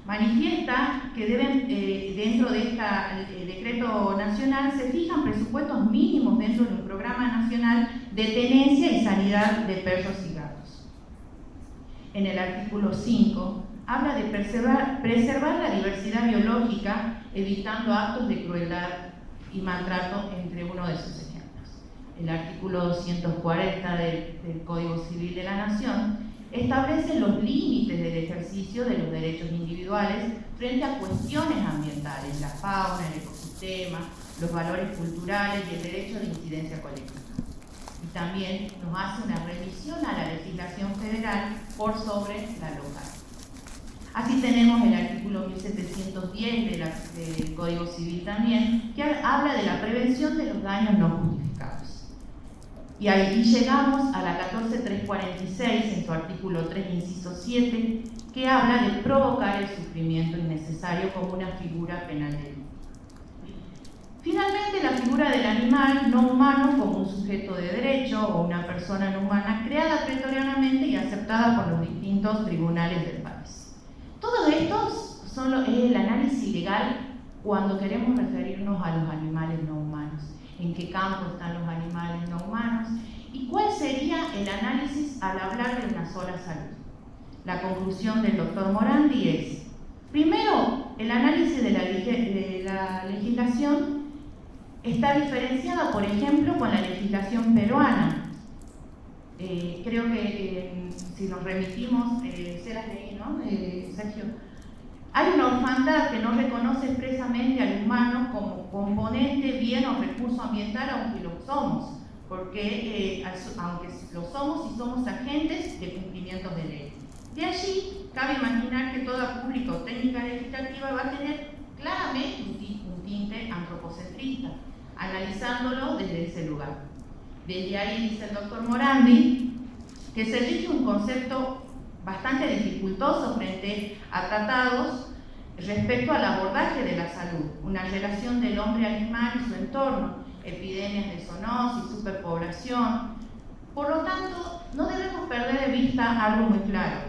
Manifiesta que dentro de este decreto nacional se fijan presupuestos mínimos dentro de un programa nacional de tenencia y sanidad de perros y gatos. En el artículo 5 habla de preservar la diversidad biológica, evitando actos de crueldad y maltrato entre uno de sus ejemplos. El artículo 240 del Código Civil de la Nación establece los límites del ejercicio de los derechos individuales frente a cuestiones ambientales, la fauna, el ecosistema, los valores culturales y el derecho de incidencia colectiva. Y también nos hace una revisión a la legislación federal por sobre la local. Así tenemos el artículo 1710 del Código Civil también, que habla de la prevención de los daños no justificados. Y ahí llegamos a la 14346 en su artículo 3, inciso 7, que habla de provocar el sufrimiento innecesario como una figura penal de delito. Finalmente, la figura del animal no humano como un sujeto de derecho o una persona no humana creada pretoriamente y aceptada por los distintos tribunales del país. Todos estos son el análisis legal cuando queremos referirnos a los animales no humanos. ¿En qué campo están los animales no humanos? ¿Y cuál sería el análisis al hablar de una sola salud? La conclusión del doctor Morandi es, primero, el análisis de la legislación está diferenciada, por ejemplo, con la legislación peruana. Creo que si nos remitimos, se las leí, ¿no? Sergio. Hay una orfandad que no reconoce expresamente al humano como componente, bien o recurso ambiental, aunque lo somos, porque aunque lo somos y somos agentes de cumplimientos de ley. De allí, cabe imaginar que toda pública o técnica legislativa va a tener claramente un tinte antropocentrista, analizándolo desde ese lugar. Desde ahí dice el doctor Morandi que se elige un concepto bastante dificultoso frente a tratados respecto al abordaje de la salud, una relación del hombre animal y su entorno, epidemias de zoonosis, superpoblación. Por lo tanto, no debemos perder de vista algo muy claro.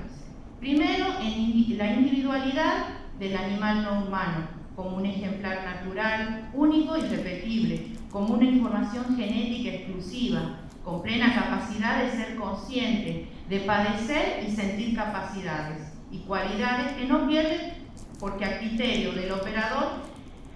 Primero, en la individualidad del animal no humano, como un ejemplar natural, único y repetible, como una información genética exclusiva, con plena capacidad de ser consciente, de padecer y sentir capacidades y cualidades que no pierden porque a criterio del operador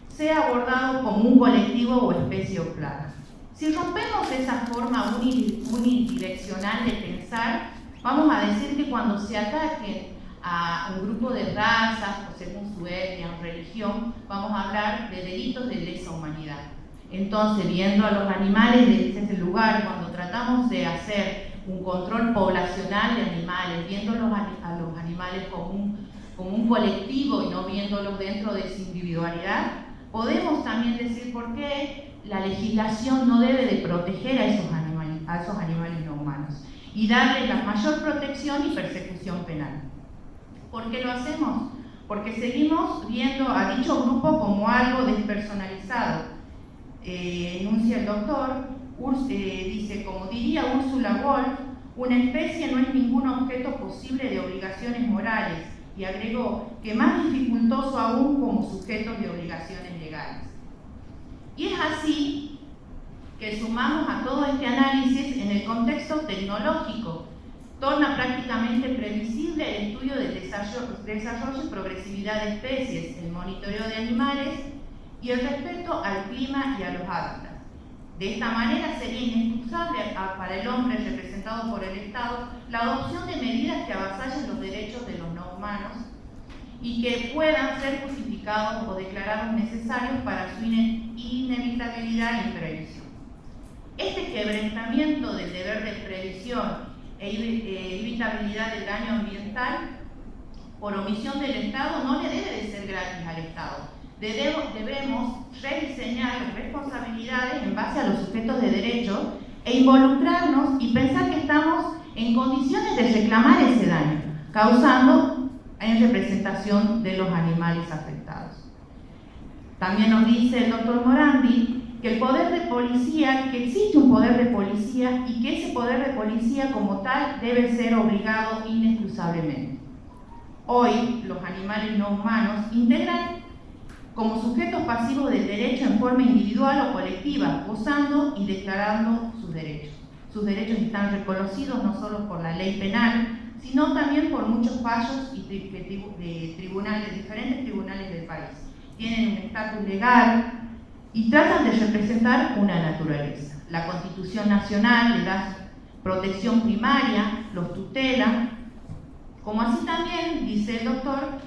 sea abordado como un colectivo o especie o plaga. Si rompemos esa forma unidireccional de pensar, vamos a decir que cuando se ataque a un grupo de razas, o según su etnia o religión, vamos a hablar de delitos de lesa humanidad. Entonces, viendo a los animales desde ese lugar, cuando tratamos de hacer un control poblacional de animales, viendo a los animales como un colectivo y no viéndolos dentro de su individualidad, podemos también decir por qué la legislación no debe de proteger a esos animales no humanos y darles la mayor protección y persecución penal. ¿Por qué lo hacemos? Porque seguimos viendo a dicho grupo como algo despersonalizado. Enuncia el doctor, dice, como diría Ursula Wolf, una especie no es ningún objeto posible de obligaciones morales, y agregó que más dificultoso aún como sujetos de obligaciones legales. Y es así que sumamos a todo este análisis en el contexto tecnológico. Torna prácticamente previsible el estudio del desarrollo y progresividad de especies, el monitoreo de animales y el respeto al clima y a los hábitats. De esta manera sería inexcusable para el hombre representado por el Estado la adopción de medidas que avasallen los derechos de los no humanos y que puedan ser justificados o declarados necesarios para su inevitabilidad y previsión. Este quebrantamiento del deber de previsión e evitabilidad del daño ambiental por omisión del Estado no le debe de ser gratis al Estado. Debemos rediseñar las responsabilidades en base a los sujetos de derecho e involucrarnos y pensar que estamos en condiciones de reclamar ese daño, causando en representación de los animales afectados. También nos dice el doctor Morandi que el poder de policía, que existe un poder de policía y que ese poder de policía como tal debe ser obligado inexcusablemente. Hoy, los animales no humanos integran como sujetos pasivos del derecho en forma individual o colectiva, gozando y declarando sus derechos. Sus derechos están reconocidos no solo por la ley penal, sino también por muchos fallos de tribunales, diferentes tribunales del país. Tienen un estatus legal y tratan de representar una naturaleza. La Constitución Nacional le da protección primaria, los tutela, como así también, dice el doctor,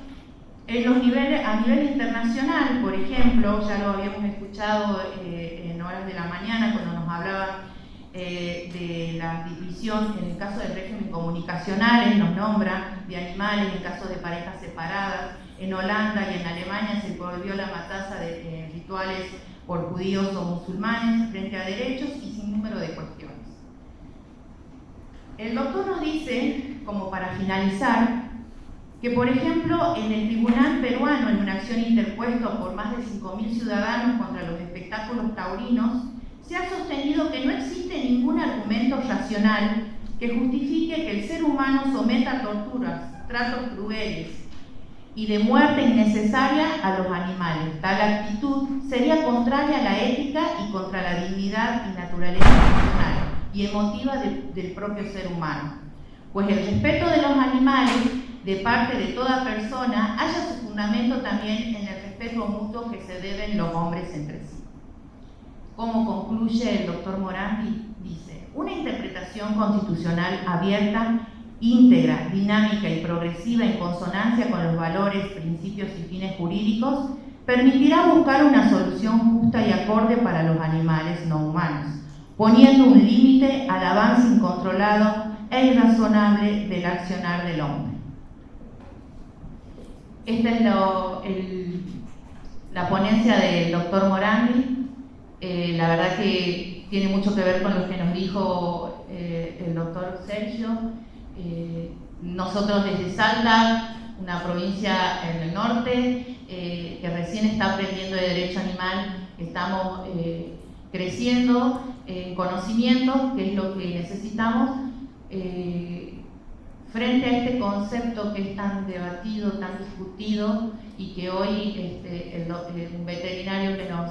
a nivel internacional, por ejemplo, ya lo habíamos escuchado en horas de la mañana cuando nos hablaba de la división en el caso del régimen comunicacional, nos nombra de animales en caso de parejas separadas. En Holanda y en Alemania se prohibió la matanza de rituales por judíos o musulmanes frente a derechos y sin número de cuestiones. El doctor nos dice, como para finalizar, que por ejemplo en el tribunal peruano, en una acción interpuesta por más de 5.000 ciudadanos contra los espectáculos taurinos, se ha sostenido que no existe ningún argumento racional que justifique que el ser humano someta a torturas, tratos crueles y de muerte innecesaria a los animales. Tal actitud sería contraria a la ética y contra la dignidad y naturaleza personal y emotiva del propio ser humano, pues el respeto de los animales de parte de toda persona halla su fundamento también en el respeto mutuo que se deben los hombres entre sí. Como concluye el doctor Morandi, dice: una interpretación constitucional abierta, íntegra, dinámica y progresiva en consonancia con los valores, principios y fines jurídicos permitirá buscar una solución justa y acorde para los animales no humanos, poniendo un límite al avance incontrolado e irrazonable del accionar del hombre. Esta es la ponencia del doctor Morandi. La verdad que tiene mucho que ver con lo que nos dijo el doctor Sergio. Nosotros desde Salta, una provincia en el norte, que recién está aprendiendo de derecho animal, estamos creciendo en conocimiento, que es lo que necesitamos, frente a este concepto que es tan debatido, tan discutido, y que hoy un veterinario que nos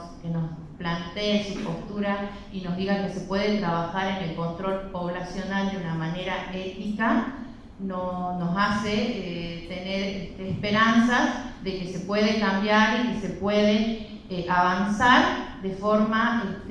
plantee su postura y nos diga que se puede trabajar en el control poblacional de una manera ética, nos hace tener esperanzas de que se puede cambiar y que se puede avanzar de forma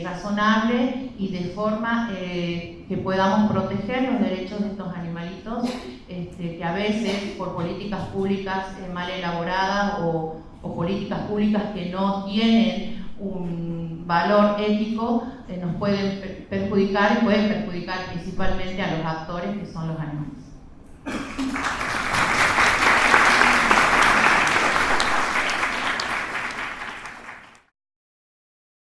razonable y de forma que podamos proteger los derechos de estos animalitos que a veces por políticas públicas mal elaboradas o políticas públicas que no tienen un valor ético nos pueden perjudicar y pueden perjudicar principalmente a los actores que son los animales.